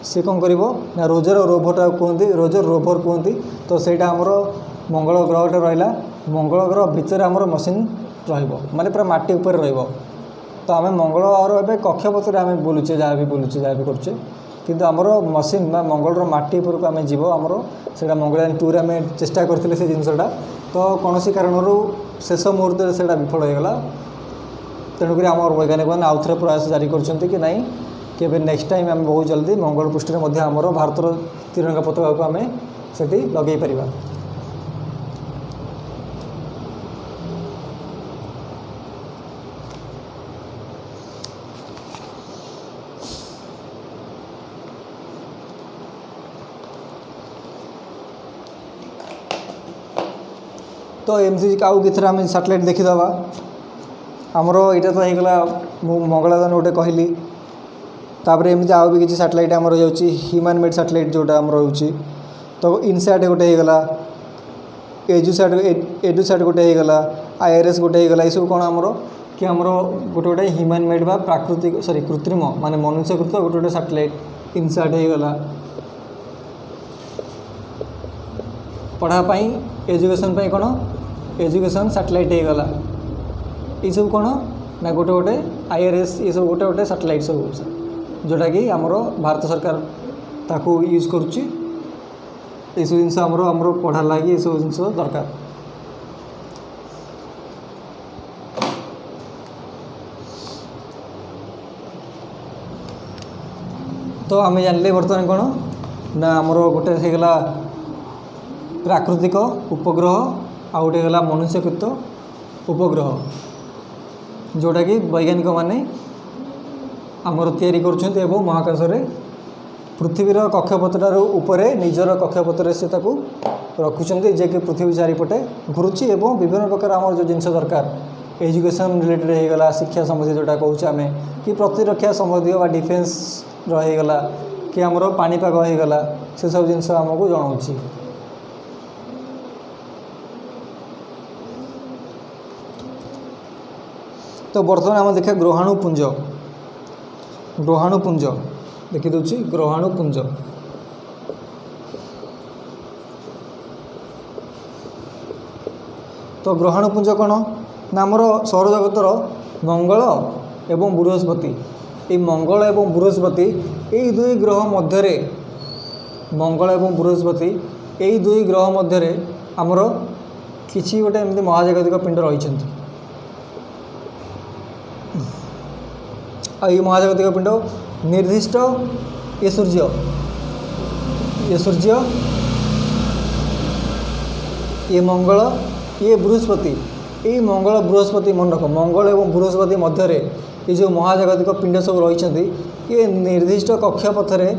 सी कौन कर रोजर रोभरटा कहते रोजर रोभर कहते तो सेटा आमर मंगल ग्रहटे रहा मंगल ग्रह भितर आमर मशीन माने पूरा माटी ऊपर तो आम मंगल और ए कक्षपथर आम बुलूचे जहाँ भी करुचे किंतु आमर मशीन मंगल माटी उपरको आम जीव आमर से मंगलयान 2 आम चेष्टा करते से जिनसटा तो कौन कारण शेष मुहूर्त से विफल होगा तेणुक आम वैज्ञानिक मैंने आउ थे प्रयास जारी कर कि नाई कि नेक्स्ट टाइम आम बहुत जल्दी मंगल पृष्ठ में आमर भारतर तिरंगा पताका को आम से लगे पार तो एमती आउ कि आम सैटेलाइट देखीदे आमर यहाँ तो होगा मंगलयान गोटे कहली तापर एमती आउ भी किसी सैटेलाइट आम रही ह्यूमन मेड सैटेलाइट जोटा आम रही तो इनसैट गोटे होगला एडुसैट गोटे होगला IRS गोटे होगला ये कौन आमर कि आमर गोटे गोटे ह्यूमन मेड बा प्राकृतिक सॉरी कृत्रिम माने मनुष्यकृत गोटे गोटे सैटेलाइट इनसैट होगला पढ़ापाई एजुकेशन कौन एजुकेशन सैटेलाइट होगला ये सब कौन ना गोटे गोटे IRS ये सब गोटे गोटे सैटेलाइट सब जोटा कि आमर भारत सरकार ताकू यूज करुच्ची ये सब जिन आमर पढ़ार लगी ये सब जिन दरकार तो आम जानले बर्तमान कौन ना आमर गोटे होगला प्राकृतिक उपग्रह आ गोटे होगला मनुष्यकृत उपग्रह जोटा कि वैज्ञानिक माने आमर तैयारी करुछन्ते एवं महाकाश रे पृथ्वीर कक्षपथटार उपरे निजर कक्षपथरे से ताकू रखुछन्ते जे कि पृथ्वी चारिपटे घुरुची एवं विभिन्न प्रकार आमर जो जिनस दरकार एजुकेशन रिलेटेड होगला शिक्षा संबंधी जोटा कहूँ आम कि प्रतिरक्षा संबंधी बा डिफेन्स रहीगला कि आमर पानीपाग होगला से सब जिनस आमको जनाऊँगी तो बर्तमान आम देखा ग्रहाणुपुंज देखीदे ग्रहाणुपुंज तो ग्रहाणुपुंज कौन ना आमर सौरजगतर मंगल एवं बृहस्पति ये मंगल एवं बृहस्पति यही दुई ग्रह मध्य मंगल एवं बृहस्पति यही दुई ग्रह मध्य आमर किसी गोटे एमती महाजागतिक पिंड रही ये महाजागतिक पिंड निर्दिष्ट ये सूर्य ये मंगल ये बृहस्पति ये मंगल बृहस्पति मन रख मंगल एवं बृहस्पति मध्य ये जो महाजागतिक पिंड सब रही ये निर्दिष्ट कक्षपथरे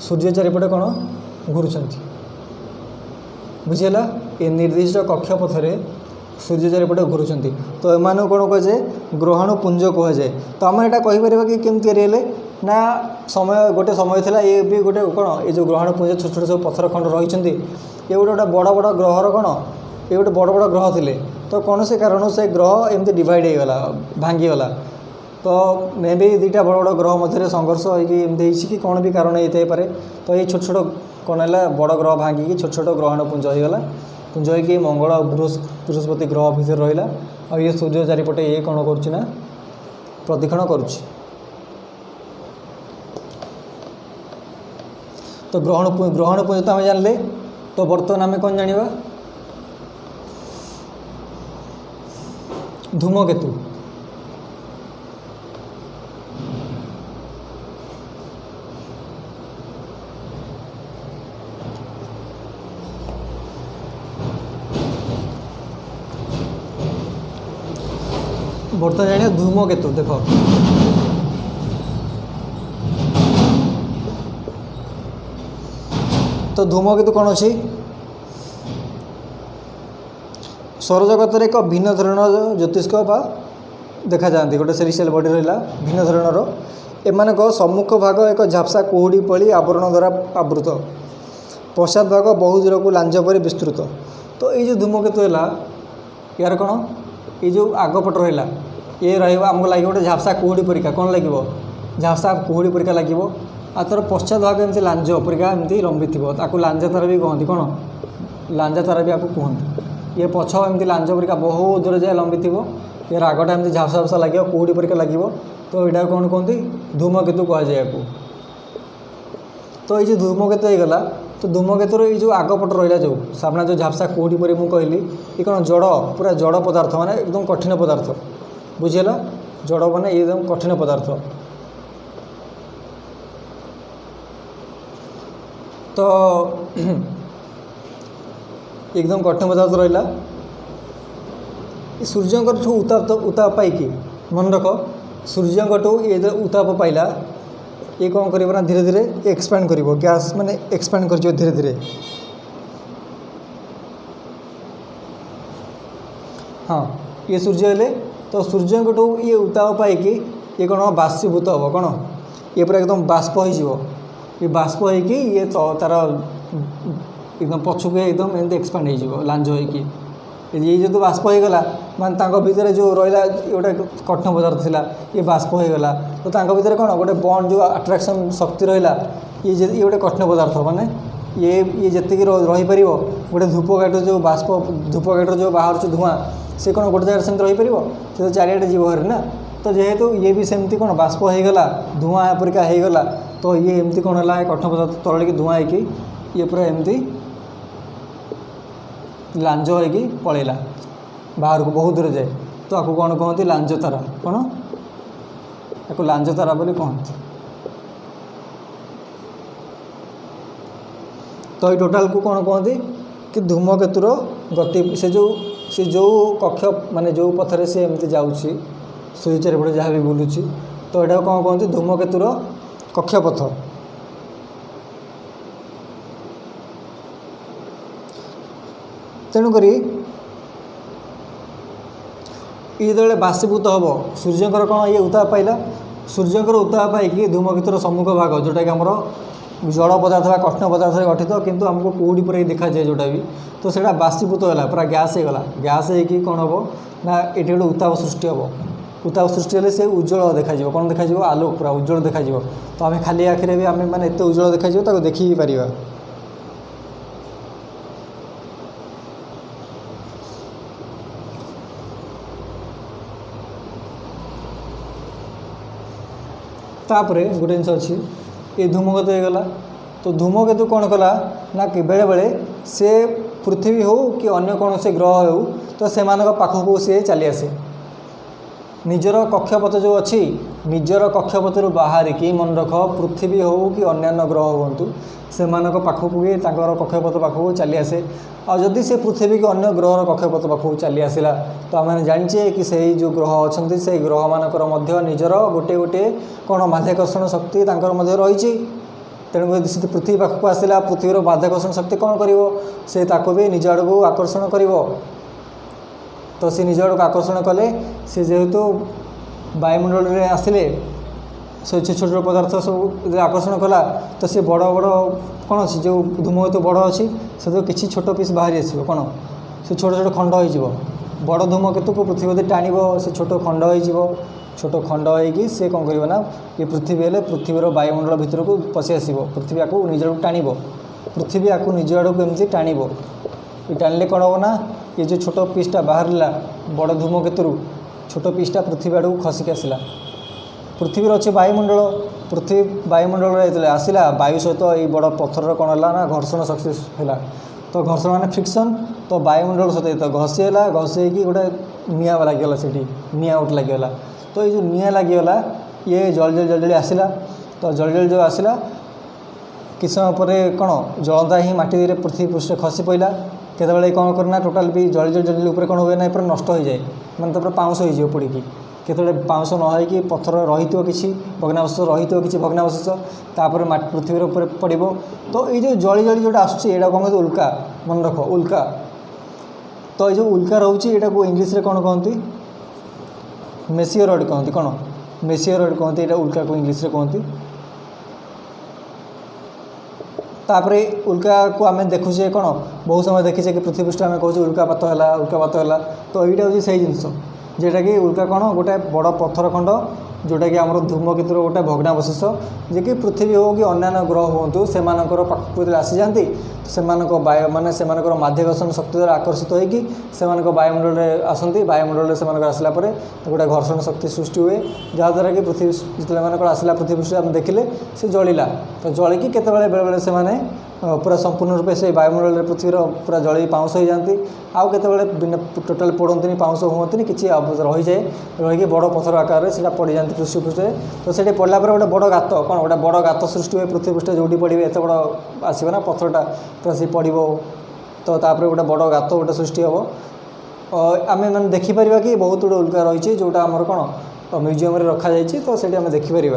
सूर्य चारिपटे कौन घुरुंट बुझीगला ये निर्दिष्ट कक्षपथरे सूर्य चारिपटे घुरुंट तो एम कौन कहुए ग्रहाणुपुंज कहुए तो आम यहाँ कहीपर कि केमती तैयारी ना समय गोटे समय था ये भी गोटे कौन ये जो ग्रहाणुपुंज छोट छोट सब पथर खंड रही ये गोटे गोटे बड़ बड़ ग्रहर कौन ये गोटे बड़ बड़ ग्रह थे तो कौन से कारण से ग्रह एमती डिवाइड होगला भांगीगला तो मे भी दुईटा बड़ बड़ ग्रह मध्य संघर्ष होती कि कौन भी कारण होता है तो ये छोट छोट कौन है बड़ ग्रह भांगिकी छोट छोट ग्रहाणुपुंज होगला पुंज होगी मंगल और बृहस्पति ग्रह भितर रहा और ये सूर्य चारिपटे ये कौन करुच्ची ना प्रदक्षिण करुच्ची तो ग्रहणपुंज तो आम जानले तो बर्तमान आम कौन जाना धूमकेतु बर्तमान जानिए धूमकेतु देख तो धूमकेतु कौन अच्छी सौरजगत एक भिन्न धरण ज्योतिष्क देखा जाती गोटे सेरिशियल बॉडी रहा भिन्न धरणर एम सम्मुख भाग एक झापसा कुहुड़ी पली आवरण द्वारा आवृत पश्चात भाग बहु दूर को लांज पर विस्तृत तो ये जो धूमकेतु है यार कौन ये जो आगपट रहा ये रमको लगे गोटे झापसा कुहुड़ी परीक्षा कौन लगे झापसा कुहुड़ी परीक्षा लगे आ तार पश्चात भाग एमती लांज परीक्षा एमती लंबी थी ताकू लांजा तारा भी कहती कौन लांजा तारा भी आपको कहते ये पछ एमती लांज परीक्षा बहुत दूर जाए लंबी थी यार आगटा एमती झापसा झापसा लगे कुहुड़ी परीक्षा लगे तो यहाँ कौन कहते धूमकेतु कहुए तो ये धूमकेतु होगला तो धूमकेतुर ये जो आगपट रहा जो सामना जो झापसा कुहुड़ी पर मुझे कहली ये कौन जड़ पूरा जड़ पदार्थ माने एकदम कठिन पदार्थ बुझीगला जड़ माने एकदम कठिन पदार्थ तो एकदम कठिन पदार्थ रहा सूर्यंकर उताप पाई मन रख सूर्यंकठू ये उताप पाइला ये कौन कर धीरे धीरे एक्सपैंड कर गैस माने एक्सपैंड कर धीरे धीरे हाँ ये सूर्य हेले तो सूर्यंकठू ये उताप पाई ये कौन बाष्पीभूत हम कौन ये पूरा एकदम बाष्प हो ये बाष्प होइकी ये तो तार एकदम पछुक एकदम एमती एक्सपांड हो लांज होइकी ये जो बाष्प होगला माने भितर जो रहा गोटे कठिन पदार्थ थिला ये बाष्प होगला तो तांको भितर कौन गोटे बॉन्ड जो अट्रैक्शन शक्ति रहा ये गोटे कठिन पदार्थ माने ये जितकी रही पार गोटे धूपकाठ जो बाष्प धूपकाठ जो बाहर धुआं से कौन गोटे जगह सेमती रही पार से तो चारिआडे जीव हरी ना तो जेहेतु ये भी सेमती कौन बाष्प होगला धुआं परिका होगला तो ये एमती कौन है कठिन पदार्थ तल की धुआं होगी ये पूरा एमती लांज होगी पलैला बाहर को बहुत दूर जाए तो आपको कौन कहते लांज तारा कौन आपको लांज तारा बोली कहते तो ये टोटाल को कौन कहते कि धूमकेतुर गति से जो कक्ष माने जो पथरे से एमती जाऊँगी सूर्य चारिपटे जहाँ भी बुलूची तो यहाँ कौन कहते धूमकेतुर कक्षपथ तेणुक ये जो बाष्पीभूत हम सूर्यंकर कौन ये उताप पाइला सूर्यंकर उताप पाई धूमकेतुर सम्मुख भाग जोटा कि आमर जड़ पदार्थ बा कठिन पदार्थ गठित किंतु आमको कौड़ी पूरा देखा जाए जोटा भी तो सेटा बाष्पीभूत है पूरा गैस होगला गैस होगी कौन हम ना ये गोटे उताप सृष्टि हम उताप सृष्टि हेल्ले से उज्जवल देखा कौन देखा आलोक पूरा उज्जवल देखा तो आम खाली आखिरे भी आम मैंने एत उज्जवल देखा देखी ही पार तापरे गोटे जिन अच्छी ये धूमकेतु होगला तो धूमकेतु कौन कला ना कि बेले बेले से पृथ्वी हो कि अन्य कौन से ग्रह हो तो से पाखक सी चली आसे निजर कक्षपथ जो अच्छी निजर कक्षपथर बाहर की मन रख पृथ्वी हो कि अन्य ग्रह हूँ से पाखक भी कक्षपथ पाखक चली आसे आदि से पृथ्वी की अन्य ग्रहर कक्षपथ पाखक चली आसला तो आम जाचे कि से जो ग्रह अच्छा से ग्रह मानकर निजर गोटे गोटे कौन बाध्याकर्षण शक्ति रही तेणुक से पृथ्वी पाखक आसला पृथ्वीर बाध्याकर्षण शक्ति कौन कर भी निज आड़ को आकर्षण कर तो सी निज आड़ को आकर्षण कले सी जेहेतु वायुमंडल में आसिले से छोट छोट पदार्थ सब आकर्षण कला तो सी बड़ बड़ कौन अच्छी जो धूमकेतु बड़ अच्छी से तो किसी छोट पीस बाहरी आसो कौन से छोट छोट खंड हो बड़ धूमकेतु को पृथ्वी टाण से छोट खंड हो छोट खंड होगी सी कौन कर ना ये पृथ्वी हेल्ले पृथ्वीर वायुमंडल भितर को पशि आस पृथ्वी आपको निज आड़ टाण पृथ्वी आपको निज आड़ को एमती टाण टाणिले कौन हम ना ये जो छोट पीसटा बाहर बड़ धूमकेतु छोट पीसटा पृथ्वी आड़ को खसिक आसला पृथ्वी अच्छे वायुमंडल पृथ्वी वायुमंडल आसला वायु सहित ये बड़ पत्थर कौन है ना घर्षण शक्ति है तो घर्षण माने फ्रिक्शन तो वायुमंडल सहित घसीगला घसी गोटे निआ लगिगला से निआ गोटे लगिगला तो ये जो निआ लगिगला ये जल आसला तो जल जो आसला किछ समय पर कौन जलता ही माटी पृथ्वी पृष्ठ खसी पड़ा केतबेले कौन करना टोटाल भी जल ऊपर कौन हुए ना पूरा नष्ट हो जाए मैंने तो पूरा पाउंस हो पड़ी केतबेले पाउंस न होइकी पत्थर रही किसी भग्नावशेष रही किसी भग्नावशेष तापर पृथ्वी ऊपर पड़ तो ये जो जली जोटा आसूँ कौन कहते उल्का मन रख उल्का तो ये जो उल्का रोचे यहाँ को इंग्लीश रे कौन कहती मेसिओरॉइड कहती कौन मेसिओरॉइड कहती यहाँ उल्का को इंग्लीश रे कहती तापर उल्का को आम देखुचे कौन बहुत समय देखीचे कि पृथ्वी पृष्ठ आम कहूँ उल्कापात है तो यहाँ हूँ से जिनस जेटा कि उल्का कौन गोटे बड़ पत्थर खंड जोटा कि आम धूमकेतुर गोटे भग्नावशेष जे कि पृथ्वी हो कि अन्य ग्रह हूँ से पाखक आसी जाती से माने से माध्याकर्षण शक्ति द्वारा आकर्षित होगी वायुमंडल में आसती वायुमंडल से आसला गोटे घर्षण शक्ति सृष्टि हुए जहाँद्वारा कि पृथ्वी जो आसला पृथ्वी पृष्ठ आम देखिले से जलिला तो जलिकी केतबेले बेले बेले से पूरा संपूर्ण रूपे से वायुमंडल पृथ्वीर पूरा जली पाउंस हो जाती आउ केतबेले टोटाल पड़ती पाउंस हुआ कि रही जाए रही बड़ पत्थर आकार से पड़ जाती पृथ्वी पृष्ठ तो से पड़ला गोटे बड़ गात कौन गोटे बड़ गात सृष्टि हुए पृथ्वी पृष्ठ जोटी पड़े एत बड़ आसना पत्थरटा पूरा से पड़ तो तापर गोटे बड़ गात गोटे सृष्टि हम आम मैंने देखिपर कि बहुत गुड़े उल्का रही जोटा आमर कौन म्यूजियम रखा जाए तो से देखिपर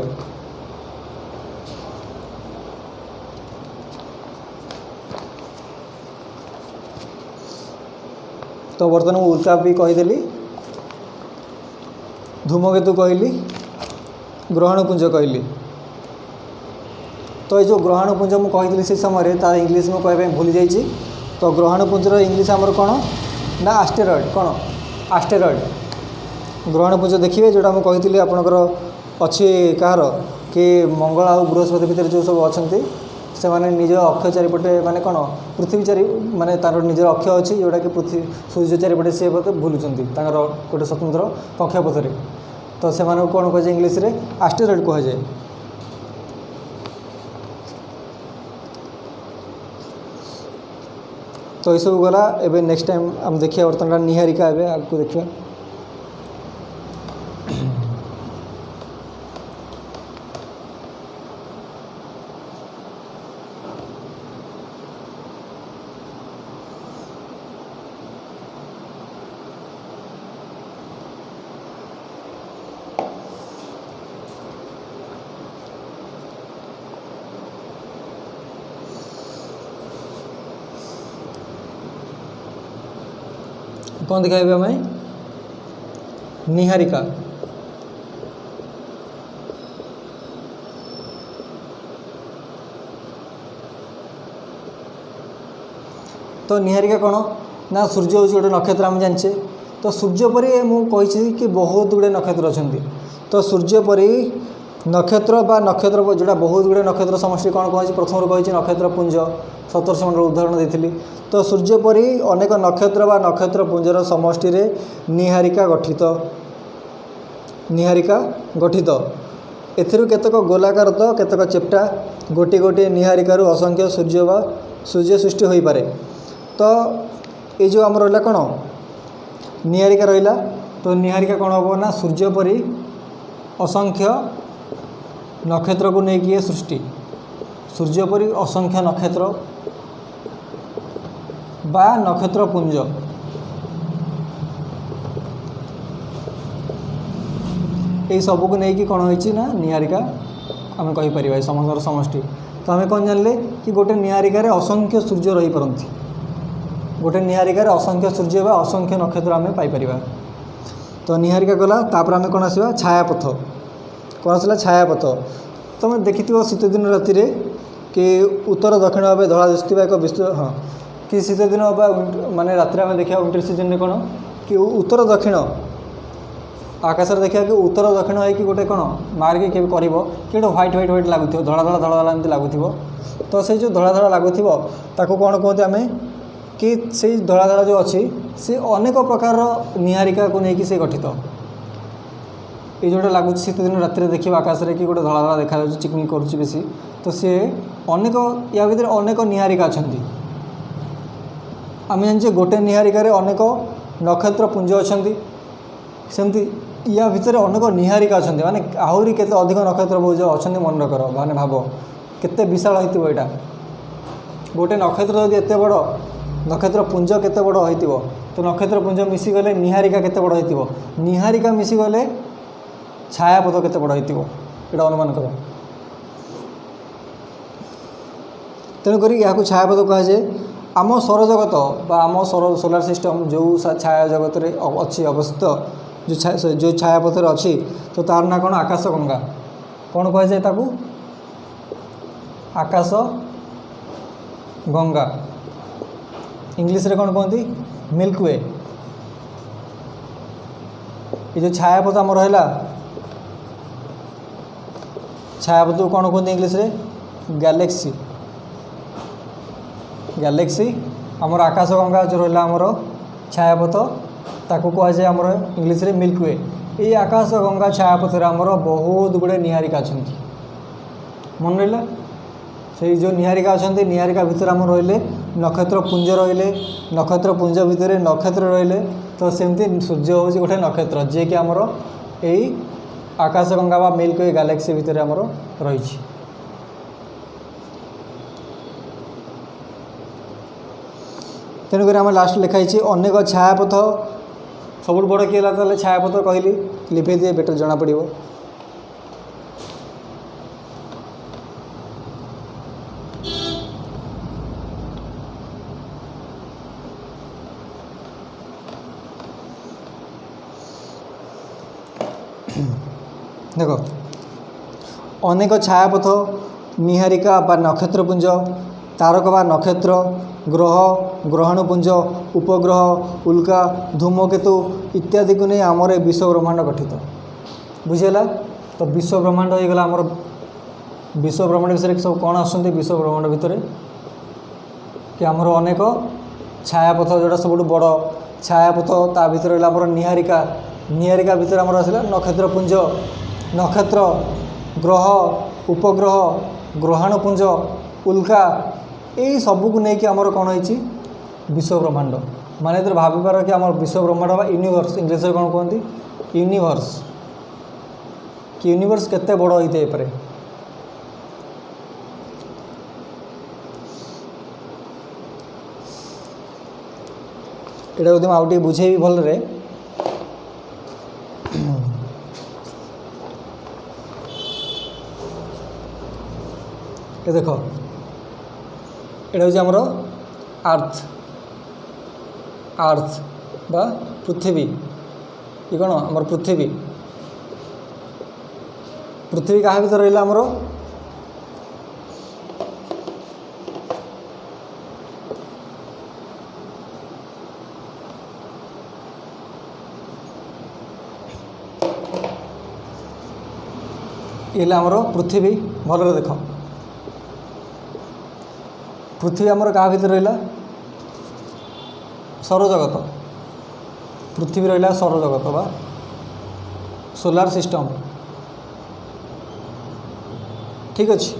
तो बर्तमान मुझे उल्का भी कहीदेली धूमकेतु कहली ग्रहणपुंज कहली तो ये जो ग्रहाणुपुंज मुझे कही से समय तार इंग्लीश में कहवाई भूली जाइए। तो ग्रहाणुपुंजर इंग्लीश आमर कौन ना आस्टेरॉयड, कौन आस्टेरॉयड ग्रहाणुपुंज देखिए जोटा मुझे कही आपंकर अच्छी कहार कि मंगल आ बृहस्पति भितर जो सब अच्छा से मैंने निज अक्ष चारिपटे माने कौन पृथ्वी चारि माने तार निजर अक्ष अच्छी जोटा कि पृथ्वी सूर्य चारिपटे सी बुलूँ गोटे स्वतंत्र कक्षपथरे। तो से कौन कहुए इंग्लीश रे आस्टेरॉयड कहुए। तो ये सब गला एबे नेक्स्ट टाइम आम देखिए बर्तमान निहारिका एबे आगको देखिए। कौन दिखाई हमें निहारिका। तो निहारिका कौन ना सूर्य हूँ गोटे नक्षत्र आम जाने। तो सूर्य परी मुझे कि बहुत गुड़े नक्षत्र अच्छा। तो सूर्य परी नक्षत्र बा नक्षत्र जोड़ा बहुत गुड़े नक्षत्र समष्टि कौन कह प्रथम कही नक्षत्रपुंज सप्तर्षि मंडल उदाहरण देती। तो सूर्य परी अनेक नक्षत्र बा नक्षत्रपुंजर समष्टि निहारिका गठित। निहारिका गठित एथिरु केतक गोलाकार तो केतक चेप्टा गोटे गोटे निहारिकारु असंख्य सूर्य बा सूर्य सृष्टि हो पारे। तो ये जो आम रहा कौन निहारिका रहा। तो निहारिका कौन हम ना सूर्य परी असंख्य नक्षत्र को लेकिन सृष्टि। सूर्य परी असंख्य नक्षत्र बा नक्षत्रपुंज ये सब को लेकिन कौन होती ना निहारिका आम कहीपर समस्त समष्टि। तो आम कौन जानले कि गोटे निहारिकार असंख्य सूर्य रही पारती। गोटे निहारिकार असंख्य सूर्य बा असंख्य नक्षत्र आम पाइपर। तो निहारिका गला तापर आम कौन आसवा छायापथ। कौन आसला छायापथ। तुम देखि शीत दिन राति कि उत्तर दक्षिण भाव धड़ा दिशा एक विस्तृत हाँ कि शीत दिन माने राति आम देखा विंटर सीजन में कौन कि उत्तर दक्षिण आकाश देखा कि उत्तर दक्षिण होगी गोटे कौन मार्क के कर कि व्हाइट व्हाइट व्हाइट लगुव धड़ा धड़ा धड़ा धड़ा एमती लगुव। तो से जो धड़ा धड़ा लगुव ताको कौन कहते आम कि से धड़ा धड़ा जो अच्छी सी अनेक प्रकार निहारिका को लेकिन से गठित। ये जोटा लगुच शीत दिन राति देखिए आकाश रे कि गोटे धड़ा धड़ा देखा चिकमिक करुच्ची बेसी। तो सी अनेक या भितर अनेक निहारिका अच्छा। आम जाने गोटे निहारिकार अनेक नक्षत्रपुंज अच्छा सेमती या भितर अनेक निहारिका अच्छा माने आहरी केते अधिक नक्षत्रपुंज अच्छा मन रखर माने भाव केते विशाल होइतिबो। एटा गोटे नक्षत्र जदि एते बड़ नक्षत्रपुंज केते बड़ होइतिबो। तो नक्षत्रपुंज मिसीगले निहारिका केते बड़ होइतिबो। निहारिका मिसीगले छायापथ केते बड़ होइतिबो एटा अनुमान कर। तेणुक यहाँ छायापथ कहुए। आम सौरजगत बा आम सोलार सिस्टम जो छाया जगत रे अच्छी अवस्थित जो छायापथर अच्छी। तो तार ना कौन आकाश गंगा कौन कहुए ताकू आकाश गंगा इंग्लीश रे कौन कहती मिल्कवे। ये जो छायापथ आम रहा छायापथ को कौन कहते इंग्लीश रे गैलेक्सी। गैलेक्सी आमर आकाश गंगा जो रहा आमर छायापथ ताकू कहुए आमर इंग्लीश रे मिल्कवे। ये आकाश गंगा छायापथ आमर बहुत गुड़े निहारिका अच्छा मन रहा। से जो निहारिका अच्छा निहारिका भितर आम रही नक्षत्रपुंज रही नक्षत्रपुंज भितर नक्षत्र रही। तो सेमती सूर्य हूँ गोटे नक्षत्र जी कि आमर यही आकाश गंगा बा मिल्कवे गैलेक्सी भितर आमर रही। तेणुक आम लास्ट लिखाई अनेक छायापथ सब बड़ किए ताले छायापथ कहली लिखे दिए बेटर जना पड़ो। देख अनेक छायापथ निहारिका बा नक्षत्रपुंज, तारक बा नक्षत्र, ग्रह ग्रहणपुंज, उपग्रह, उल्का, धूमकेतु इत्यादि को नहीं आमर ए विश्व ब्रह्मांड गठित। बुझीगला? तो विश्व ब्रह्मांड हो गला आमर विश्व ब्रह्मांड विषय सब कौन आसुँच विश्व ब्रह्मांड भितर कि आमर अनेक छायापथ जोटा सब बड़ छायापथ ता भर रहा आमर निहारिका, निहारिका भितर आमर आसला नक्षत्रपुंज, नक्षत्र, ग्रह, उपग्रह, ग्रहणपुंज, उल्का यही सबको लेकिन आमर कौन होती विश्व ब्रह्मांड। माने इधर भाविपार कि आम विश्व ब्रह्मांड बा यूनिवर्स इंग्लिश कौन कहते यूनिवर्स कि यूनिवर्स केते बड़ होते ये यहाँ आउ टे बुझेबी भल रे देख एटा हूँ आमर अर्थ अर्थ बा पृथ्वी ये कौन आमर पृथ्वी पृथ्वी क्या भर रहा आमर ये आमर पृथ्वी भल देख पृथ्वी आमर क्या भर रहा सौरजगत पृथ्वी रहा सौरजगत बा सोलार सिस्टम ठीक अच्छे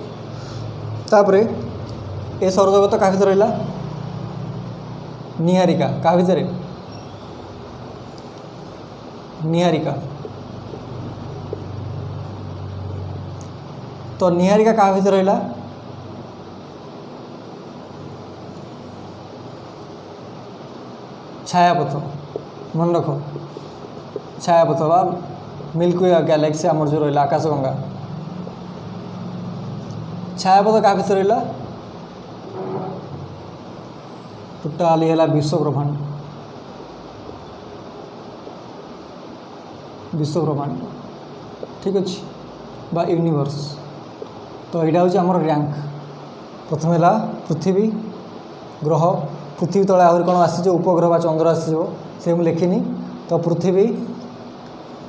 तापर ए सौरजगत क्या भर रहा निहारिका क्या भर निहारिका तो निहारिका क्या भर रहा छायापथ मन रख छायापथ बा मिल्की वे गैलेक्सी आमर जो रहा आकाशगंगा छायापथ क्या भर रहा टोटाली है विश्व ब्रह्मांड विश्व ब्रह्मांड ठीक अच्छे बा यूनिवर्स तो यहाँ हूँ आमर रैंक प्रथम है पृथ्वी ग्रह पृथ्वी तले आहरी कौन आसी उपग्रह बा चंद्र आसी से मुझे लिखिनी तो पृथ्वी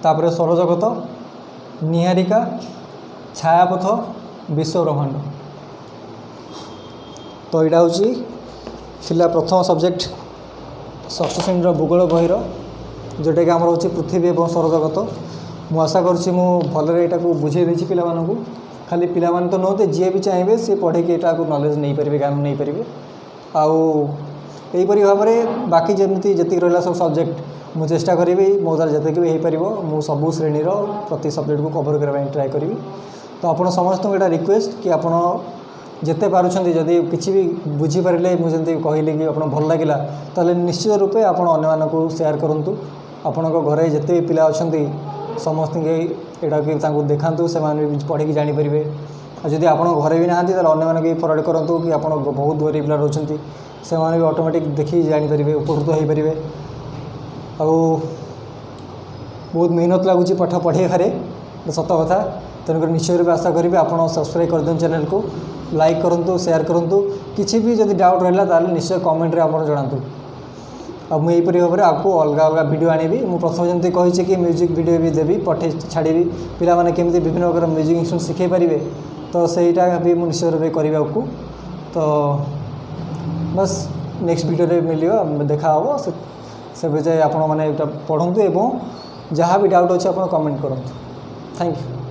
तापर सौरजगत निहारिका छायापथ विश्व ब्रह्मांड तो यहाँ हूँ प्रथम सब्जेक्ट षष्ठ श्रेणी भूगोल बहिर जोटा कि आमर हूँ पृथ्वी और सौरजगत मु आशा करुँच भलरे यहाँ को बुझे देती पिलामानंकु खाली पिलामान तो नुहते जी भी चाहिए सी पढ़े यहाँ को नॉलेज नहीं पारे ज्ञान नहीं पारे आईपरी भाव में बाकी जमी जी रहा सब सब्जेक्ट मुझे चेष्टा करी मो द्वारा जितक भी हो पार मु सबू श्रेणी प्रति सब्जेक्ट को कवर करने ट्राए करी तो आप समस्त यहाँ रिक्वेस्ट कि आपड़ जिते पार्टी जदि किसी भी बुझीपारे मुझे कहली कि आप भल लगे तो निश्चित रूपे आपको सेयार करूँ आपण घरे जिते भी पिला अच्छा समस्त यहाँ देखा से पढ़ी जानीपर जदि आप घरे भी नहांती अन्य भी फरवर्ड करूँ कि आप बहुत दूर पिला रोचे से भी ऑटोमेटिक देखी जानीपर उपकृत हो पारे आ बहुत मेहनत लगुच पाठ पढ़ाइबारे सत कथा तेणुक निश्चय रूप आशा करी आप सब्सक्राइब कर दिन चैनल को लाइक करूँ शेयर करूँ किसी भी जब डाउट रहा निश्चय कमेंट आप जनातु आ मुझे भाव में आपको अलग अलग वीडियो आनी मुझे प्रथम जमी कही कि म्यूजिक वीडियो भी देवी पठे छाड़ी पिला माने केमती विभिन्न प्रकार म्यूजिक इंस्ट्रूमेंट शिखे पारे तो सहीटा भी मुझे निश्चय रूप करी आपको तो बस नेक्स्ट वीडियो मिले देखा से विषय आप पढ़ु एवं जहाँ भी डाउट अच्छे आप कमेंट करूँ थैंक यू।